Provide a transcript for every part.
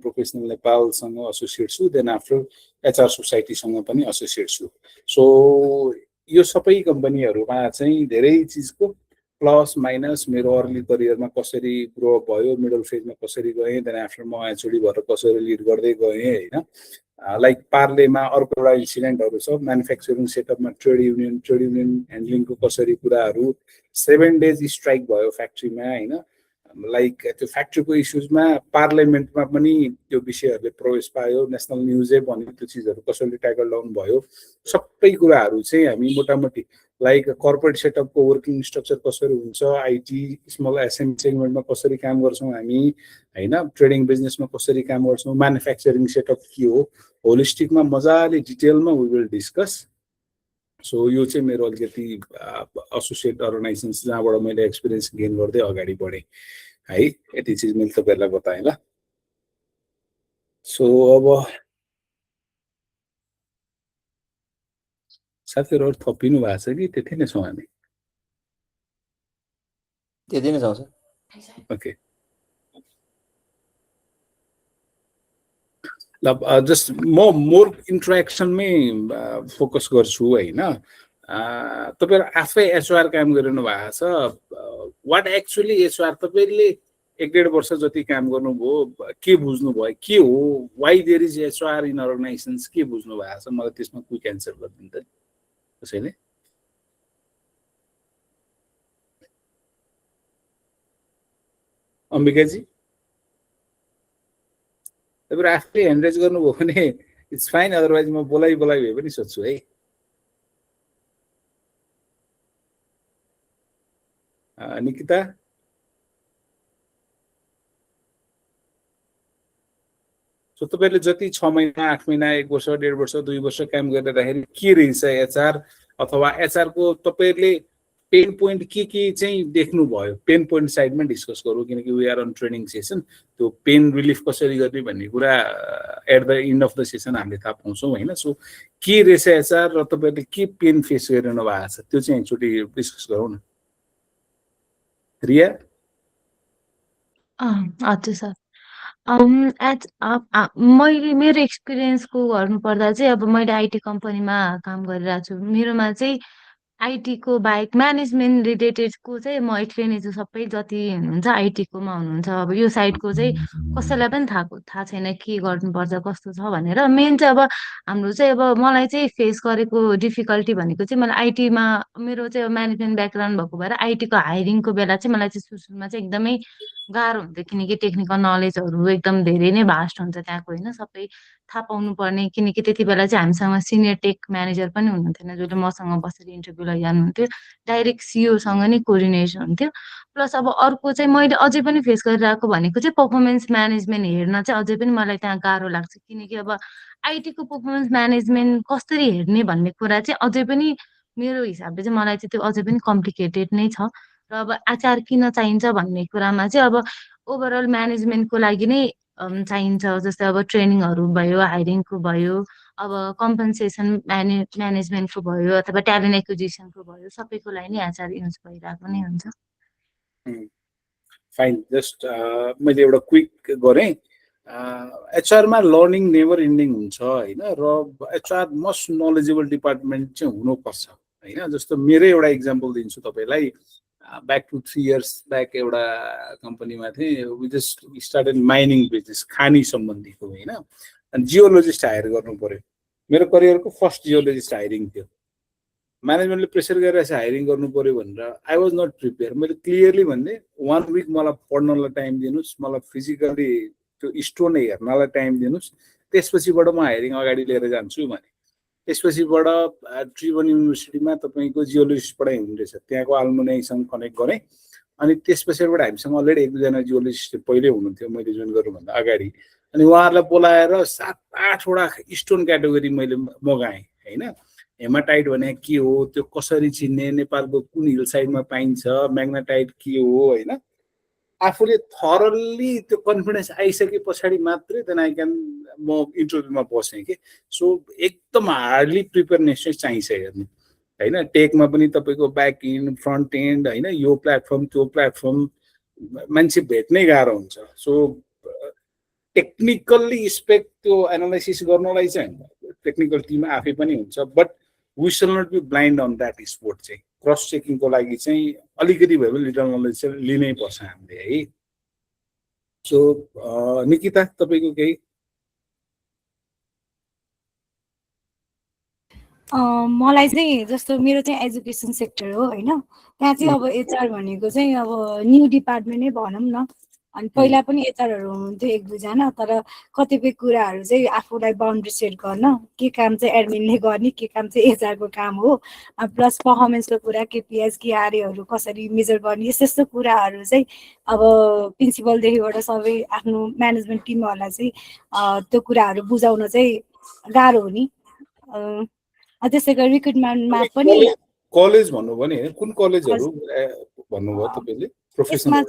Professional नेपालसँग associate छु, then after HR सोसाइटीसँग पनि associate छु। सो यो सबै कम्पनीहरूमा चाहिँ धेरै चिजको प्लस माइनस मेरो अर्ली करियरमा कसरी ग्रो भयो, मिडल फेजमा कसरी गएँ, देन आफ्टर म एचओडी भएर कसरी लिड गर्दै गएँ होइन। लाइक पार्लेमा अर्को एउटा इन्सिडेन्टहरू छ, म्यानुफ्याक्चरिङ सेटअपमा ट्रेड युनियन ह्यान्डलिङको कसरी कुराहरू, 7 days स्ट्राइक भयो फ्याक्ट्रीमा होइन। लाइक त्यो फ्याक्ट्रीको इस्युजमा पार्लियामेन्टमा पनि त्यो विषयहरूले प्रवेश पायो, नेसनल न्युजै भन्यो त्यो चिजहरू कसरी ट्याकल डाउन भयो। सबै कुराहरू चाहिँ हामी मोटामोटी लाइक कर्पोरेट सेटअपको वर्किङ स्ट्रक्चर कसरी हुन्छ, आइटी स्मल एसएमई सेगमेन्टमा कसरी काम गर्छौँ हामी होइन, ट्रेडिङ बिजनेसमा कसरी काम गर्छौँ, म्यानुफ्याक्चरिङ सेटअप के हो, होलिस्टिकमा मजाले डिटेलमा वी विल डिस्कस। सो यो चाहिँ मेरो अलिकति एसोसिएट अर्गनाइजेसन्स जहाँबाट मैले एक्सपिरियन्स गेन गर्दै अगाडि बढेँ है। यति चिज मैले तपाईँहरूलाई बताएँ ल। सो अब साथीहरू थपिनु भएको छ कि त्यति नै छौँ हामी? त्यति नै छौँ सर। ओके ल, जस्ट म मोर इन्ट्रेक्सनमै फोकस गर्छु होइन। तपाईँहरू आफै एचआर काम गरिरहनु भएको छ, वाट एक्चुअली एचआर तपाईँले 1-1.5 वर्ष जति काम गर्नुभयो, के बुझ्नुभयो, के हो, why there is HR in organisations, के बुझ्नु भएको छ? मलाई त्यसमा क्विक एन्सर गरिदिनु त कसैले। अम्बिकाजी तपाईँहरू आफै ह्यान्ड रेज गर्नुभयो भने इट्स फाइन, अदरवाइज म बोलाइ भए पनि सोध्छु है। निकिता सो तपाईँहरूले जति 6 महिना 8 महिना 1 वर्ष 1.5 वर्ष 2 वर्ष काम गरिरहँदाखेरि के रहेछ एचआर, अथवा एचआरको तपाईँहरूले पेन पोइन्ट के चाहिँ देख्नुभयो, पेन पोइन्ट साइडमा डिस्कस गरौँ, किनकि we are on training session. त्यो पेन रिलिफ कसरी गर्ने भन्ने कुरा at the end of the session हामीले थाहा पाउँछौँ होइन। सो के रहेछ एचआर र तपाईँहरूले के पेन फेस गरिरहनु भएको छ त्यो चाहिँ एकचोटि डिस्कस गरौँ न। रिया? हजुर सर। मैले मेरो एक्सपिरियन्सको गर्नुपर्दा चाहिँ अब मैले आइटी कम्पनीमा काम गरिरहेको छु। मेरोमा चाहिँ आइटीको बाहेक म्यानेजमेन्ट रिलेटेडको चाहिँ म एक्सप्लेन छु। सबै जति हुनुहुन्छ आइटीकोमा हुनुहुन्छ, अब यो साइडको चाहिँ कसैलाई पनि थाहा छैन के गर्नुपर्छ कस्तो छ भनेर। मेन चाहिँ अब हाम्रो चाहिँ अब मलाई चाहिँ फेस गरेको डिफिकल्टी भनेको चाहिँ मलाई आइटीमा मेरो चाहिँ म्यानेजमेन्ट ब्याकग्राउन्ड भएको भएर आइटीको हायरिङको बेला चाहिँ मलाई चाहिँ सुरुमा चाहिँ एकदमै गाह्रो हुन्थ्यो, किनकि टेक्निकल नलेजहरू एकदम धेरै नै भास्ट हुन्छ त्यहाँको होइन, सबै थाहा पाउनु पर्ने। किनकि त्यति बेला चाहिँ हामीसँग सिनियर टेक म्यानेजर पनि हुनुहुन्थेन जसले मसँग बसेर इन्टरभ्यू लैजानुहुन्थ्यो, डाइरेक्ट सिओसँग नै कोअर्डिनेसन हुन्थ्यो। प्लस अब अर्को चाहिँ मैले अझै पनि फेस गरिरहेको भनेको चाहिँ पर्फर्मेन्स म्यानेजमेन्ट हेर्न चाहिँ अझै पनि मलाई त्यहाँ गाह्रो लाग्छ। किनकि अब आइटीको पर्फर्मेन्स म्यानेजमेन्ट कसरी हेर्ने भन्ने कुरा चाहिँ अझै पनि मेरो हिसाबले चाहिँ मलाई चाहिँ त्यो अझै पनि कम्प्लिकेटेड नै छ। र अब एचआर किन चाहिन्छ भन्ने कुरामा चाहिँ अब ओभरअल म्यानेजमेन्टको लागि नै चाहिन्छ। जस्तै अब ट्रेनिङहरू भयो, हायरिङको भयो, अब कम्पनसेसन म्यानेजमेन्टको भयो, अथवा ट्यालेन्ट एक्विजिसनको भयो, सबैको लागि नै एचआर युज भइरहेको नै हुन्छ। फाइन, जस्ट मैले एउटा क्विक गरेँ। एचआरमा लर्निङ नेभर इन्डिङ हुन्छ होइन, र एचआर मोस्ट नलेजेबल डिपार्टमेन्ट चाहिँ हुनुपर्छ होइन। जस्तो मेरै एउटा इक्जाम्पल दिन्छु तपाईँलाई। ब्याक टु 3 years ब्याक एउटा कम्पनीमा थिएँ, we just started mining business, खानी सम्बन्धीको होइन। अनि जियोलोजिस्ट हायर गर्नु पर्यो। मेरो करियरको फर्स्ट जियोलोजिस्ट हायरिङ थियो। म्यानेजमेन्टले प्रेसर गरेर हायरिङ गर्नु पर्यो भनेर आई वाज नट प्रिपेयर। मैले क्लियरली भन्दै 1 week मलाई पढ्नलाई टाइम दिनुहोस्, मलाई फिजिकली त्यो स्टोन हेर्नलाई टाइम दिनुहोस्, त्यसपछिबाट म हायरिङ अगाडि लिएर जान्छु भने। त्यसपछिबाट ट्रिबन युनिभर्सिटीमा तपाईँको जियोलोजिस्ट पढाइ हुँदो रहेछ, त्यहाँको आल्मुनाइसँग कनेक्ट गरेँ। अनि त्यसपछिबाट हामीसँग अलरेडी 1-2जना जियोलोजिस्ट पहिल्यै हुनुहुन्थ्यो मैले जोइन गर्नुभन्दा अगाडि। अनि उहाँहरूलाई बोलाएर 7-8वटा स्टोन क्याटेगोरी मैले मगाएँ होइन। हेमाटाइट भने के हो, त्यो कसरी चिन्ने, नेपालको कुन हिल साइडमा पाइन्छ, म्याग्नाटाइट के हो होइन। आफूले थरली त्यो कन्फिडेन्स आइसके पछाडि मात्रै देन आई क्यान म इन्टरभ्यूमा बसेँ कि। सो एकदम हार्डली प्रिपेयरनेस चाहिँ चाहिन्छ हेर्नु होइन। टेकमा पनि तपाईँको ब्याक एन्ड फ्रन्ट एन्ड होइन, यो प्लेटफर्म त्यो प्लेटफर्म मान्छे भेट्नै गाह्रो हुन्छ। सो टेक्निकल्ली स्पेक त्यो एनालाइसिस गर्नलाई चाहिँ टेक्निकल टिम आफै पनि हुन्छ, but we shall not be blind on that sport चाहिँ क्रस चेकिङको लागि चाहिँ अलिकति भए पनि लिटल नलेज चाहिँ लिनै पर्छ हामीले है। सो निकिता तपाईँको केही? मलाई चाहिँ जस्तो मेरो चाहिँ एजुकेसन सेक्टर हो होइन, त्यहाँ चाहिँ अब एचआर भनेको चाहिँ अब न्यू डिपार्टमेन्ट नै भनौँ न। अनि पहिला पनि एचआरहरू हुनुहुन्थ्यो एक दुईजना, तर कतिपय कुराहरू चाहिँ आफूलाई बाउन्ड्री सेट गर्न, के काम चाहिँ एडमिनले गर्ने, के काम चाहिँ एचआरको काम हो, प्लस पर्फर्मेन्सको कुरा, केपिएस केआरएहरू कसरी मेजर गर्ने, यस्तो यस्तो कुराहरू चाहिँ अब प्रिन्सिपलदेखिबाट सबै आफ्नो म्यानेजमेन्ट टिमहरूलाई चाहिँ त्यो कुराहरू बुझाउन चाहिँ गाह्रो हो नि। त्यसै गरी रिक्रुटमेन्टमा पनि कलेज भन्नुभयो नि, कुन कलेजहरू भन्नुभयो तपाईँले? प्रोफेसनल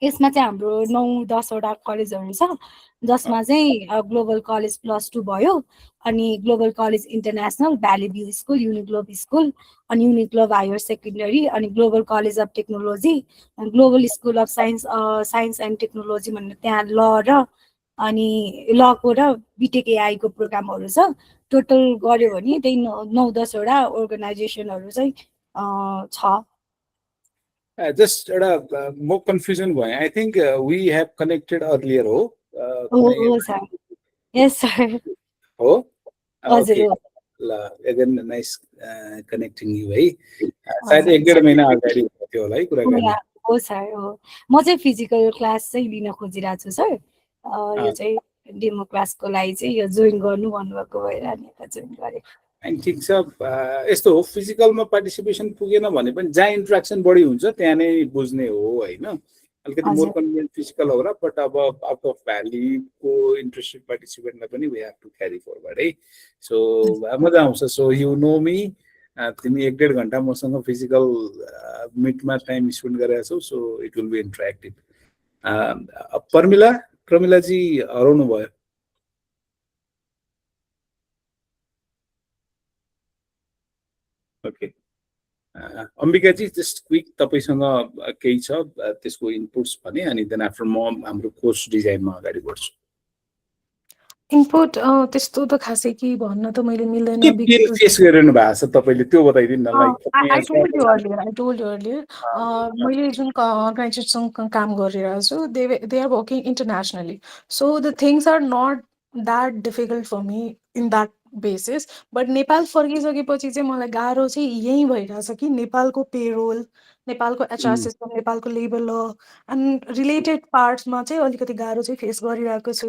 यसमा चाहिँ हाम्रो 9-10 वटा कलेजहरू छ, जसमा चाहिँ ग्लोबल कलेज +2 भयो, अनि Global college international, Valley View school, Uniglobe school, अनि युनिग्लोब हायर सेकेन्डरी, अनि Global college of technology, Global school of science and technology भन्ने त्यहाँ ल र अनि लको र बिटेक एआईको प्रोग्रामहरू छ। टोटल गऱ्यो भने त्यही 9-10 वटा अर्गनाइजेसनहरू चाहिँ छ। जस्ट एउटा म कन्फ्युजन भएँ। I think we have connected earlier हो? हो सर, यस सर, हो हजुर हो। ल अगेन नाइस कनेक्टिङ यु है। सायद 1-1.5 महिना अगाडि थियो होला है कुराकानी। हो सर, हो। म चाहिँ फिजिकल क्लास चाहिँ लिन खोजिरहेको छु सर। यो चाहिँ डेमो क्लासको लागि चाहिँ यो जोइन गर्नु भन्नुभएको भएर अनि जोइन गरेँ। ठिक छ। यस्तो हो, फिजिकलमा पार्टिसिपेसन पुगेन भने पनि जहाँ इन्ट्रेक्सन बढी हुन्छ त्यहाँ नै बुझ्ने हो होइन। अलिकति मोर कन्भिनियन्ट फिजिकल हो र, बट अब आउट अफ भ्यालीको इन्ट्रेस्टेड पार्टिसिपेन्टलाई पनि we have to carry forward है। सो मजा आउँछ। सो यु नो मी, तिमी 1-1.5 घन्टा मसँग फिजिकल मिटमा टाइम स्पेन्ड गरेका छौ, so it will be interactive. Pramilaji हराउनु भयो। ओके, अम्बिकाजी जस्ट क्विक तपाईँसँग केही छ त्यसको इनपुट्स भने, अनि देन आफ्टर म हाम्रो कोर्स डिजाइनमा अगाडि बढ्छु। इनपुट त्यस्तो त खासै के भन्न त मैले मिल्दैन। फेस गरिरहनु भएको छ तपाईँले त्यो बताइदिनु न। आई टोल्ड यु अर्लियर मैले जुन अर्गनाइजेसनसँग काम गरिरहेको छु, they are working internationally, so the things are not that difficult for me in that basis. But Nepal फर्किसकेपछि चाहिँ मलाई गाह्रो चाहिँ यही भइरहेछ कि नेपालको पेरोल, नेपालको एचआर सिस्टम, नेपालको लेबर ल एन्ड रिलेटेड पार्ट्समा चाहिँ अलिकति गाह्रो चाहिँ फेस गरिरहेको छु।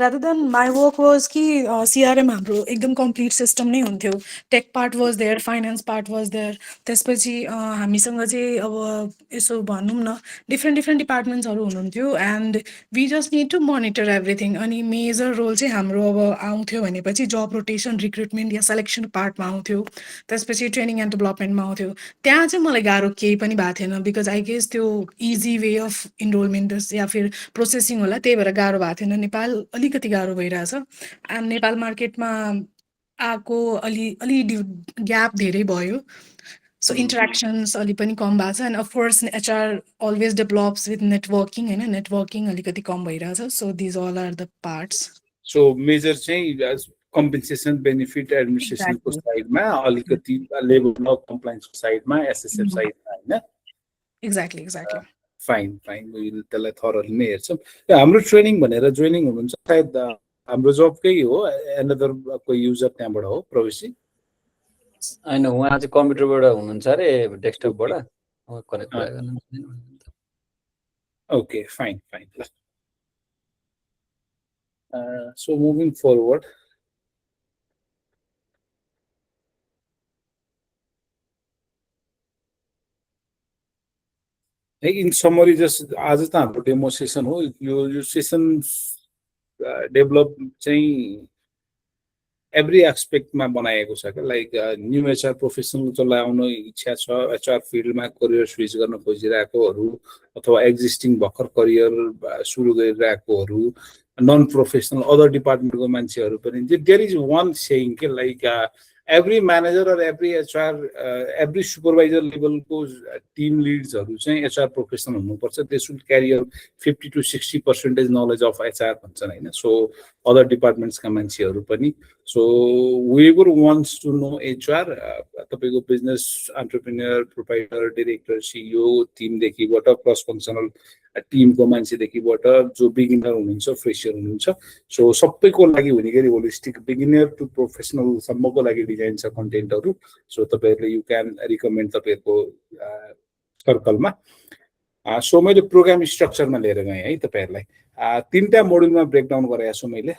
Rather than my work was कि सिआरएम हाम्रो एकदम कम्प्लिट सिस्टम नै हुन्थ्यो। Tech part was there, finance part was there. त्यसपछि हामीसँग चाहिँ अब यसो भनौँ न डिफ्रेन्ट डिपार्टमेन्ट्सहरू हुनुहुन्थ्यो, and we just need to monitor everything. अनि मेजर रोल चाहिँ हाम्रो अब आउँथ्यो भनेपछि जब रोटेसन, रिक्रुटमेन्ट या सेलेक्सन पार्टमा आउँथ्यो, त्यसपछि ट्रेनिङ एन्ड डेभलपमेन्टमा आउँथ्यो। त्यहाँ चाहिँ मलाई गाह्रो केही पनि भएको थिएन, बिकज आई गेस त्यो इजी वे अफ इनरोलमेन्ट या फिर प्रोसेसिङ होला, त्यही भएर गाह्रो भएको थिएन। नेपाल अलिकति गाह्रो भइरहेछ, एन्ड नेपाल मार्केटमा आएको अलि ग्याप धेरै भयो, सो इन्टरेक्सन्स अलि पनि कम भएको छ। And of course HR always develops with networking होइन, नेटवर्किङ अलिकति कम भइरहेछ। So these all are the parts. So major चाहिँ कम्पेन्सेसन, बेनिफिट, एडमिनिस्ट्रेसनको साइडमा, अलिकति लेबर ल कम्प्लायन्सको साइडमा, एसएसएफ साइडमा होइन। एक्ज्याक्टली फाइन त्यसलाई थरोली नै हेर्छौँ। हाम्रो ट्रेनिङ भनेर जोइनिङ हुनुहुन्छ, सायद हाम्रो जबकै हो, एनदर को युजर त्यहाँबाट हो प्रवेशी होइन, उहाँ चाहिँ कम्प्युटरबाट हुनुहुन्छ अरे, डेस्कटपबाट कनेक्ट गर्न। Okay fine. So moving forward, in summary, just आज त हाम्रो डेमो सेसन हो। यो सेसन डेभलप चाहिँ एभ्री एस्पेक्टमा बनाएको छ क्या। लाइक न्यू एचआर प्रोफेसनल जसलाई आउन इच्छा छ, एचआर फिल्डमा करियर स्विच गर्न खोजिरहेकोहरू, अथवा एक्जिस्टिङ भर्खर करियर सुरु गरिरहेकोहरू, नन प्रोफेसनल अदर डिपार्टमेन्टको मान्छेहरू पनि, देयर इज वान सेइङ के like every manager or every HR every supervisor लेभलको टिम लिड्सहरू चाहिँ एचआर प्रोफेसनल हुनुपर्छ। They should carry 50 to 60% knowledge of HR भन्छन् होइन। सो अदर डिपार्टमेन्ट्सका मान्छेहरू पनि। So whoever wants to know HR, तपाईँको business entrepreneur, proprietor, director, CEO टिमदेखिबाट क्रस फङ्सनल टिमको मान्छेदेखिबाट जो बिगिनर हुनुहुन्छ, फ्रेसर हुनुहुन्छ, सो सबैको लागि हुने गरी होलिस्टिक बिगिनर टु प्रोफेसनलसम्मको लागि डिजाइन छ कन्टेन्टहरू। सो तपाईँहरूले यु क्यान रिकमेन्ड तपाईँहरूको सर्कलमा। सो मैले प्रोग्राम स्ट्रक्चरमा लिएर गएँ है तपाईँहरूलाई। 3टा मोड्युलमा ब्रेकडाउन गरेको छु मैले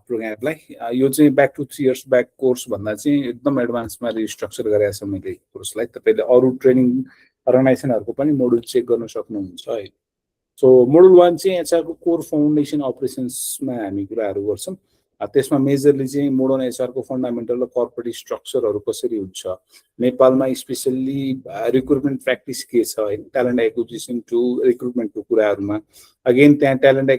प्रोग्रामलाई। यो चाहिँ back to 3 years back course भन्दा चाहिँ एकदम एडभान्समा रिस्ट्रक्चर गरेको छु मैले कोर्सलाई। तपाईँले अरू ट्रेनिङ अर्गनाइजेसनहरूको पनि मोड्युल चेक गर्न सक्नुहुन्छ है। सो मोड्युल 1 चाहिँ एचआरको कोर फाउन्डेसन अपरेसन्समा हामी कुराहरू गर्छौँ। त्यसमा मेजरली चाहिँ मोडर्न एचआरको फन्डामेन्टल र कर्पोरेट स्ट्रक्चरहरू कसरी हुन्छ, नेपालमा स्पेसल्ली रिक्रुटमेन्ट प्र्याक्टिस के छ होइन, ट्यालेन्ट एक्विजिसन टु रिक्रुटमेन्टको कुराहरूमा। अगेन त्यहाँ ट्यालेन्ट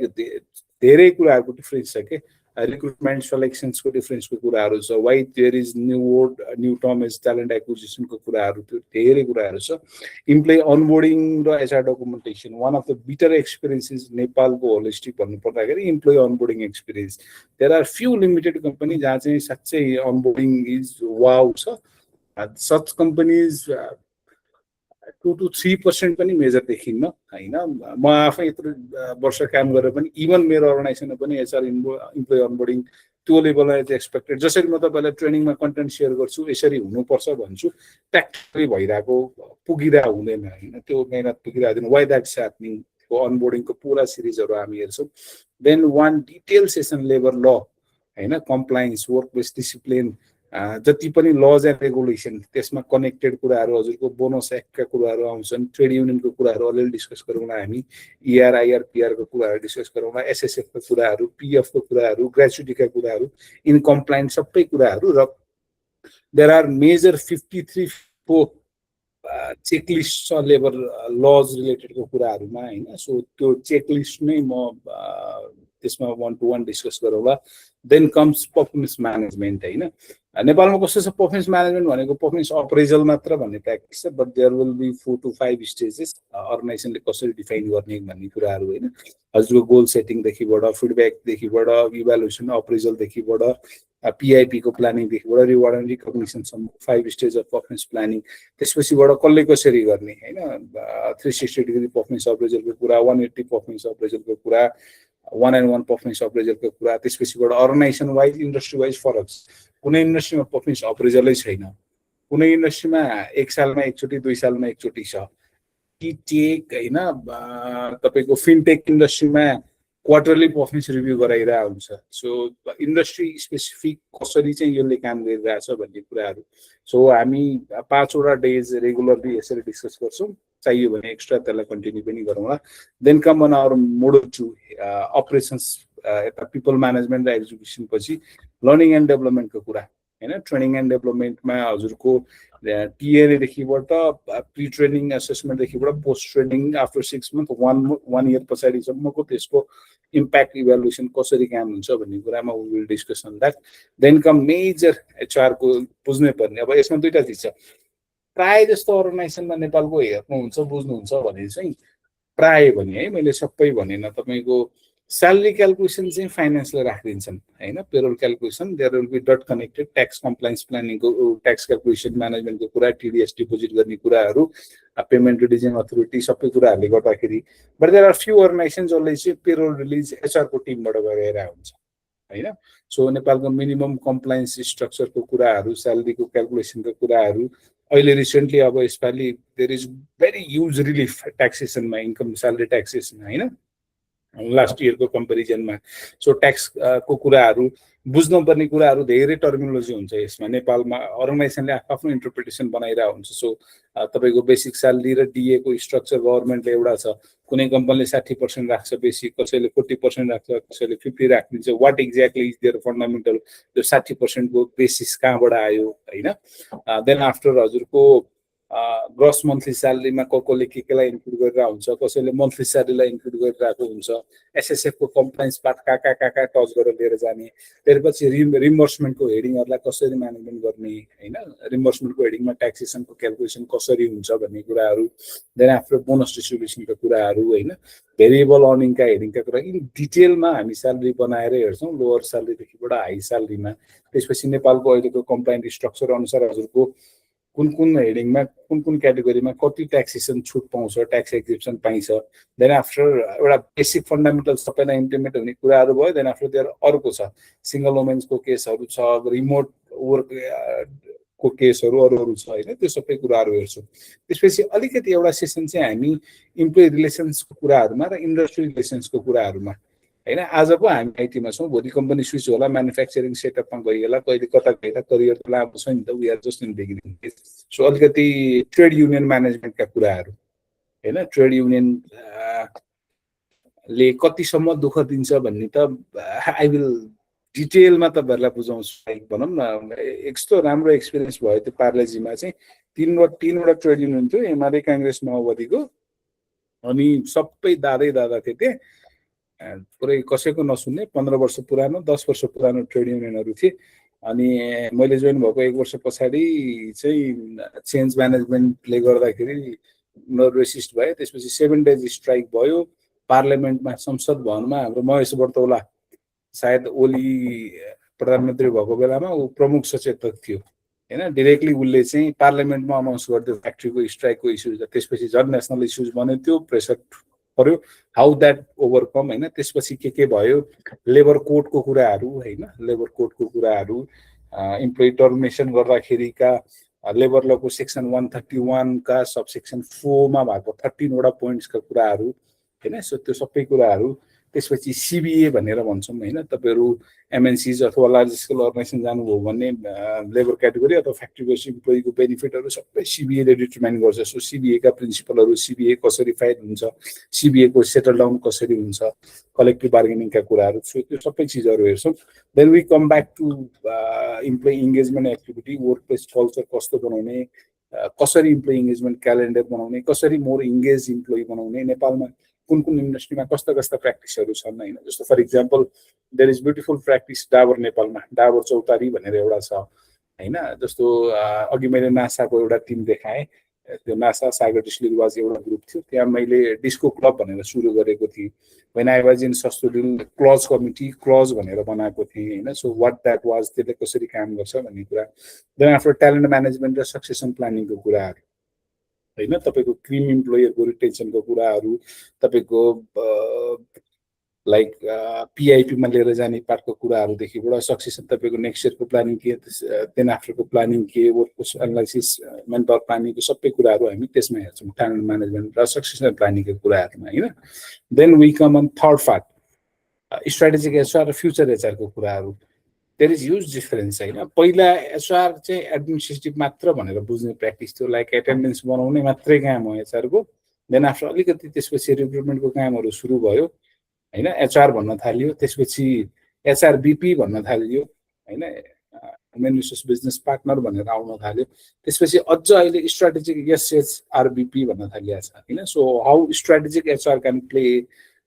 धेरै कुराहरूको डिफ्रेन्स छ के, रिक्रुटमेन्ट सेलेक्सन्सको डिफ्रेन्सको कुराहरू छ। Why there is new word new term is talent एक्विजिसनको कुराहरू, त्यो धेरै कुराहरू छ। इम्प्लोइ अनबोर्डिङ र HR documentation one of the better experiences नेपालको होलिस्टिक भन्नु पर्दाखेरि employee onboarding experience. There are few limited company जहाँ चाहिँ साँच्चै अनबोर्डिङ इज वाउ छ। सच कम्पनीज 2 to 3% पनि मेजर देखिन्न होइन। म आफै यत्रो वर्ष काम गरेर पनि इभन मेरो अर्गनाइजेसनमा पनि एचआर इम्प्लोइ अनबोर्डिङ त्यो लेभलमा चाहिँ एक्सपेक्टेड। जसरी म तपाईँलाई ट्रेनिङमा कन्टेन्ट सेयर गर्छु यसरी हुनुपर्छ भन्छु, ट्याक्टिकली भइरहेको पुगिरहेको हुँदैन होइन, त्यो मेहनत पुगिरहेको हुँदैन। वाइ द्याट्स ह्यापनिङ को अनबोर्डिङको पुरा सिरिजहरू हामी हेर्छौँ। देन 1 डिटेल सेसन लेबर ल होइन, कम्प्लायन्स, वर्क बेस डिसिप्लिन, जति पनि लज एन्ड रेगुलेसन त्यसमा कनेक्टेड कुराहरू, हजुरको बोनस एक्टका कुराहरू आउँछन्, ट्रेड युनियनको कुराहरू अलिअलि डिस्कस गरौँला हामी, इआर आइआर पिआरको कुराहरू डिस्कस गरौँला, एसएसएफको कुराहरू, पिएफको कुराहरू, ग्रेच्युटीका कुराहरू, इन कम्प्लायन्स सबै कुराहरू। र देयर आर मेजर 53 चेकलिस्ट छ लेबर लज रिलेटेडको कुराहरूमा होइन। सो त्यो चेकलिस्ट नै म त्यसमा 1-to-1 डिस्कस गरौँला। देन कम्स पर्फर्मेन्स म्यानेजमेन्ट होइन। नेपालमा कस्तो छ पर्फर्मेन्स म्यानेजमेन्ट भनेको पर्फर्मेन्स अप्रेजल मात्र भन्ने प्र्याक्टिस छ, but there will be 4 to 5 stages अर्गनाइजेसनले कसरी डिफाइन गर्ने भन्ने कुराहरू होइन। हजुरको गोल सेटिङदेखिबाट, फिडब्याकदेखिबाट, इभ्यालुएसन अप्रेजलदेखिबाट, पिआइपीको प्लानिङदेखिबाट, रिवार्ड एन्ड रिकग्निसनसम्म 5 स्टेज अफ पर्फर्मेन्स प्लानिङ। त्यसपछिबाट कसले कसरी गर्ने होइन, 360 डिग्री पर्फर्मेन्स अप्रेजलको कुरा, 180 पर्फर्मेन्स अप्रेजलको कुरा, 1-on-1 पर्फर्मेन्स अप्रेजलको कुरा। त्यसपछिबाट अर्गनाइजेसन वाइज, इन्डस्ट्री वाइज फरक छ। कुनै इन्डस्ट्रीमा पर्फर्मेन्स अप्रेजलै छैन, कुनै इन्डस्ट्रीमा 1 सालमा एकचोटि, 2 सालमा एकचोटि छ। टेक होइन, तपाईँको फिनटेक इन्डस्ट्रीमा क्वार्टरली पर्फर्मेन्स रिभ्यू गराइरहेको हुन्छ। सो इन्डस्ट्री स्पेसिफिक कसरी चाहिँ यसले काम गरिरहेछ भन्ने कुराहरू। सो हामी 5वटा डेज रेगुलरली यसरी डिस्कस गर्छौँ, चाहियो भने एक्स्ट्रा त्यसलाई कन्टिन्यू पनि गरौँला। Then come on our model 2 operations, यता पिपल म्यानेजमेन्ट र एक्जिक्युसन पछि लर्निङ एन्ड डेभलपमेन्टको कुरा होइन। ट्रेनिङ एन्ड डेभलपमेन्टमा हजुरको टिएलएदेखिबाट प्रि ट्रेनिङ एसेसमेन्टदेखिबाट post training after 6 months 1 year पछाडिसम्मको त्यसको इम्प्याक्ट इभ्यालुएसन कसरी काम हुन्छ भन्ने कुरामा we will discuss on that. Then come major एचआरको बुझ्नै पर्ने। अब यसमा 2टा चिज छ। प्राय जस्तो अर्गनाइजेसनमा नेपालको हेर्नुहुन्छ बुझ्नुहुन्छ भने चाहिँ प्राय भने है, मैले सबै भनेन, तपाईँको स्यालेरी क्यालकुलेसन चाहिँ फाइनेन्सले राखिदिन्छन् होइन। Payroll calculation there will be dot connected, tax compliance प्लानिङको ट्याक्स क्यालकुलेसन, म्यानेजमेन्टको कुरा, टिडिएस डिपोजिट गर्ने कुराहरू, पेमेन्ट रिलिजिङ अथोरिटी, सबै कुराहरूले गर्दाखेरि। But there are few organisation जसले चाहिँ पेरोल रिलिज एचआरको टिमबाट गरेर हुन्छ होइन। सो नेपालको मिनिमम कम्प्लायन्स स्ट्रक्चरको कुराहरू, स्यालेरीको क्यालकुलेसनको कुराहरू, अहिले रिसेन्टली अब यसपालि there is very huge relief ट्याक्सेसनमा, इन्कम स्यालेरी ट्याक्सेसन होइन, लास्ट इयरको कम्पेरिजनमा। सो ट्याक्सको कुराहरू बुझ्नुपर्ने कुराहरू धेरै टर्मिनोलोजी हुन्छ यसमा। नेपालमा अर्गनाइजेसनले आफ्नो इन्टरप्रिटेसन बनाइरहेको हुन्छ। सो तपाईँको बेसिक स्यालेरी र डिएको स्ट्रक्चर गभर्मेन्टले एउटा छ, कुनै कम्पनीले 60% राख्छ बेसिक, कसैले 40% राख्छ, कसैले 50 राखिदिन्छ। What exactly is there fundamental, त्यो 60% को बेसिस कहाँबाट आयो होइन। देन आफ्टर हजुरको ग्रस मन्थली स्यालेरीमा कसले केलाई इन्क्लुड गरेर हुन्छ, कसैले मन्थली स्यालेरीलाई इन्क्लुड गरिरहेको हुन्छ, एसएसएफको कम्प्लायन्स पार्ट कहाँ टच गरेर लिएर जाने, त्यसपछि रिम्बर्समेन्टको हेडिङहरूलाई कसरी म्यानेजमेन्ट गर्ने होइन, रिम्बर्समेन्टको हेडिङमा ट्याक्सेसनको क्यालकुलेसन कसरी हुन्छ भन्ने कुराहरू, देन आफ्टर बोनस डिस्ट्रिब्युसनका कुराहरू होइन, भेरिएबल अर्निङका हेडिङका कुरा इन डिटेलमा हामी स्यालेरी बनाएर हेर्छौँ, लोवर स्यालेरीदेखिबाट हाई स्यालेरीमा। त्यसपछि नेपालको अहिलेको कम्प्लायन्ट स्ट्रक्चर अनुसार हजुरको कुन हेडिङमा कुन क्याटेगोरीमा कति ट्याक्सेसन छुट पाउँछ, ट्याक्स एक्जिप्सन पाइन्छ। देन आफ्टर एउटा बेसिक फन्डामेन्टल सबैलाई इम्प्लिमेन्ट हुने कुराहरू भयो। देन आफ्टर देयर अर्को छ सिङ्गल वुमेन्सको केसहरू छ, रिमोट वर्कको केसहरू अरू छ होइन, त्यो सबै कुराहरू हेर्छौँ। त्यसपछि अलिकति एउटा सेसन चाहिँ हामी इम्प्लोइ रिलेसन्सको कुराहरूमा र इन्डस्ट्री रिलेसन्सको कुराहरूमा होइन। आज पो हामी आइटीमा छौँ, भोलि कम्पनी स्विच होला, म्यानुफ्याक्चरिङ सेटअपमा गइएला, कहिले कता गइएला, करियर त लामो छ नि त, we are just in beginning. So अलिकति ट्रेड युनियन म्यानेजमेन्टका कुराहरू होइन, ट्रेड युनियन ले कतिसम्म दुःख दिन्छ भन्ने त आई विल डिटेलमा तपाईँहरूलाई बुझाउँछु। भनौँ न यस्तो राम्रो एक्सपिरियन्स भयो त्यो पार्लेजीमा चाहिँ, तीनवटा ट्रेड युनियन थियो, एमाले काङ्ग्रेस माओवादीको, अनि सबै दादा थिए त्यहाँ, पुरै कसैको नसुन्ने 15 वर्ष पुरानो 10 वर्ष पुरानो ट्रेड युनियनहरू थिए। अनि मैले जोइन भएको 1 वर्ष पछाडि चाहिँ चेन्ज म्यानेजमेन्टले गर्दाखेरि रेसिस्ट भयो। त्यसपछि 7 days स्ट्राइक भयो पार्लियामेन्टमा, संसद भवनमा। हाम्रो महेश बर्तौला सायद ओली प्रधानमन्त्री भएको बेलामा ऊ प्रमुख सचेतक थियो होइन, डिरेक्टली उसले चाहिँ पार्लियामेन्टमा अनाउन्स गरिदियो फ्याक्ट्रीको स्ट्राइकको इस्युज। त्यसपछि झन् नेसनल इस्युज बन्यो, त्यो प्रेसर पर्यो, हाउ द्याट ओभरकम होइन। त्यसपछि के भयो, लेबर कोडको कुराहरू होइन, लेबर कोडको कुराहरू, इम्प्लोइ टर्मिनेसन गर्दाखेरिका लेबर लको सेक्सन 131 का सबसेक्सन 4 मा भएको 13वटा पोइन्ट्सका कुराहरू होइन। सो त्यो सबै कुराहरू। त्यसपछि सिबिए भनेर भन्छौँ होइन, तपाईँहरू एमएनसीज अथवा लार्ज स्केल अर्गनाइजेसन जानुभयो भने लेबर क्याटेगोरी अथवा फ्याक्ट्री बेस्ड इम्प्लोइको बेनिफिटहरू सबै सिबिएले डिटरमाइन गर्छ। सो सिबिएका प्रिन्सिपलहरू, सिबिए कसरी फाइट हुन्छ, सिबिएको सेटल डाउन कसरी हुन्छ, कलेक्टिभ बार्गेनिङका कुराहरू, सो त्यो सबै चिजहरू हेर्छौँ। Then we come back to employee engagement activity, work place culture कस्तो बनाउने, कसरी इम्प्लोइ इङ्गेजमेन्ट क्यालेन्डर बनाउने, कसरी मोर इङ्गेज इम्प्लोइ बनाउने, नेपालमा कुन इन्डस्ट्रीमा कस्ता प्र्याक्टिसहरू छन् होइन। जस्तो for example there is beautiful practice Dabur नेपालमा, डाबर चौतारी भनेर एउटा छ होइन। जस्तो अघि मैले नासाको एउटा टिम देखाएँ, त्यो नासा सागर डिस्लिवाज एउटा ग्रुप थियो, त्यहाँ मैले डिस्को क्लब भनेर सुरु गरेको थिएँ। वेन आई वाज इन सस्तोडिल क्लज कमिटी क्लज भनेर बनाएको थिएँ होइन। सो वाट द्याट वाज, त्यसले कसरी काम गर्छ भन्ने कुरा। देन आफ्टर ट्यालेन्ट म्यानेजमेन्ट र सक्सेसन प्लानिङको कुराहरू होइन, तपाईँको क्रिम इम्प्लोयरको रिटेन्सनको कुराहरू, तपाईँको लाइक पिआइपीमा लिएर जाने पार्टको कुराहरूदेखिबाट सक्सेसन, तपाईँको नेक्स्ट इयरको प्लानिङ के, देन आफ्टरको प्लानिङ के, वर्कफोर्स एनालाइसिस, मेन पावर प्लानिङको सबै कुराहरू हामी त्यसमा हेर्छौँ, ट्यालेन्ट म्यानेजमेन्ट र सक्सेसन प्लानिङको कुराहरूमा होइन। Then we come on third part, strategic HR र फ्युचर एचआरको कुराहरू। देयर इज ह्युज डिफरेन्स होइन। पहिला एचआर चाहिँ एडमिनिस्ट्रेटिभ मात्र भनेर बुझ्ने प्र्याक्टिस थियो, लाइक एटेन्डेन्स बनाउने मात्रै काम हो एचआरको। देन आफ्टर अलिकति त्यसपछि रिक्रुटमेन्टको कामहरू सुरु भयो होइन, एचआर भन्न थालियो, त्यसपछि एचआर बिपी भन्न थालियो होइन, ह्युमन रिसोर्स बिजनेस पार्टनर भनेर आउन थाल्यो। त्यसपछि अझ अहिले स्ट्राटेजिक एसएचआरबिपी भन्न थालिएको छ होइन। So how strategic HR can play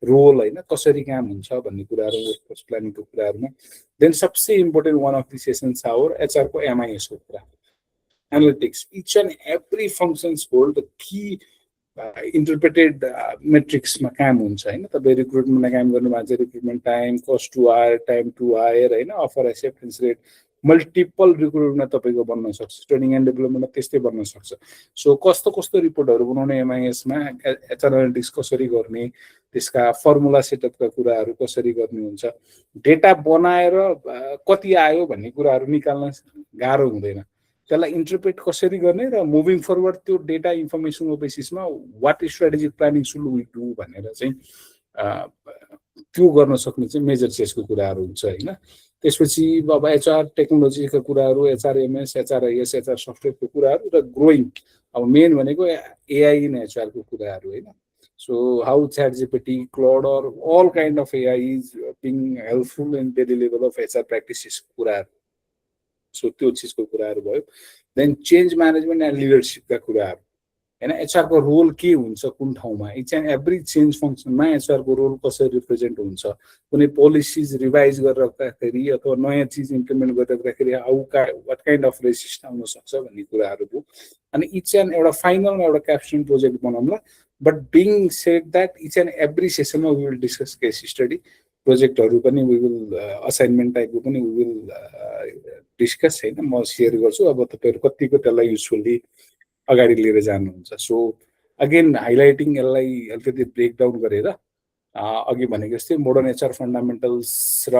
role होइन, कसरी काम हुन्छ भन्ने कुराहरू, वर्कफोर्स प्लानिङको कुराहरूमा। देन सबसे important one of the sessions our एचआरको एमआइएसको कुरा, analytics, each and every functions hold the key interpreted मेट्रिक्समा काम हुन्छ होइन। तपाईँ रिक्रुटमेन्टमा काम गर्नुभएको छ, recruitment time, cost to hire, time to hire होइन, अफर एक्सेप्टेन्स रेट, मल्टिपल रिक्रुटमेन्टमा तपाईँको बन्न सक्छ, ट्रेनिङ एन्ड डेभलपमेन्टमा त्यस्तै बन्न सक्छ। सो कस्तो रिपोर्टहरू बनाउने एमआइएसमा, एचआर एनालिटिक्स कसरी गर्ने, त्यसका फर्मुला सेटअपका कुराहरू कसरी गर्ने हुन्छ, डेटा बनाएर कति आयो भन्ने कुराहरू निकाल्न गाह्रो हुँदैन, त्यसलाई इन्टरप्रेट कसरी गर्ने र मुभिङ फरवर्ड त्यो डेटा इन्फर्मेसनको बेसिसमा what strategic planning should we do भनेर चाहिँ त्यो गर्न सक्ने चाहिँ मेजर चेसको कुराहरू हुन्छ होइन। त्यसपछि अब एचआर टेक्नोलोजीका कुराहरू, एचआरएमएस, एचआरआइएस, एचआर सफ्टवेयरको कुराहरू र ग्रोइङ, अब मेन भनेको एआई इन एचआरको कुराहरू होइन। So how ChatGPT, cloud or all kind of AI is being helpful in daily level of HR practices कुराहरू सो त्यो चिजको कुराहरू भयो। देन चेन्ज म्यानेजमेन्ट एन्ड लिडरसिपका कुराहरू होइन, एचआरको रोल के हुन्छ कुन ठाउँमा, इच एन्ड एभ्री चेन्ज फङ्सनमा एचआरको रोल कसरी रिप्रेजेन्ट हुन्छ, कुनै पोलिसिज रिभाइज गरिराख्दाखेरि अथवा नयाँ चिज इम्प्लिमेन्ट गरिराख्दाखेरि वाट काइन्ड अफ रेसिस्ट आउन सक्छ भन्ने कुराहरू भयो। अनि इच एन्ड एउटा फाइनलमा एउटा क्याप्सन प्रोजेक्ट बनाउँला। But being said that each and every सेसनमा we will discuss case study प्रोजेक्टहरू पनि, वी विल असाइनमेन्ट टाइपको पनि वी विल डिस्कस होइन, म सेयर गर्छु। अब तपाईँहरू कतिको त्यसलाई युजफुल्ली अगाडि लिएर जानुहुन्छ। सो अगेन हाइलाइटिङ यसलाई अलिकति ब्रेकडाउन गरेर अघि भनेको जस्तै मोडर्न एचआर फन्डामेन्टल्स र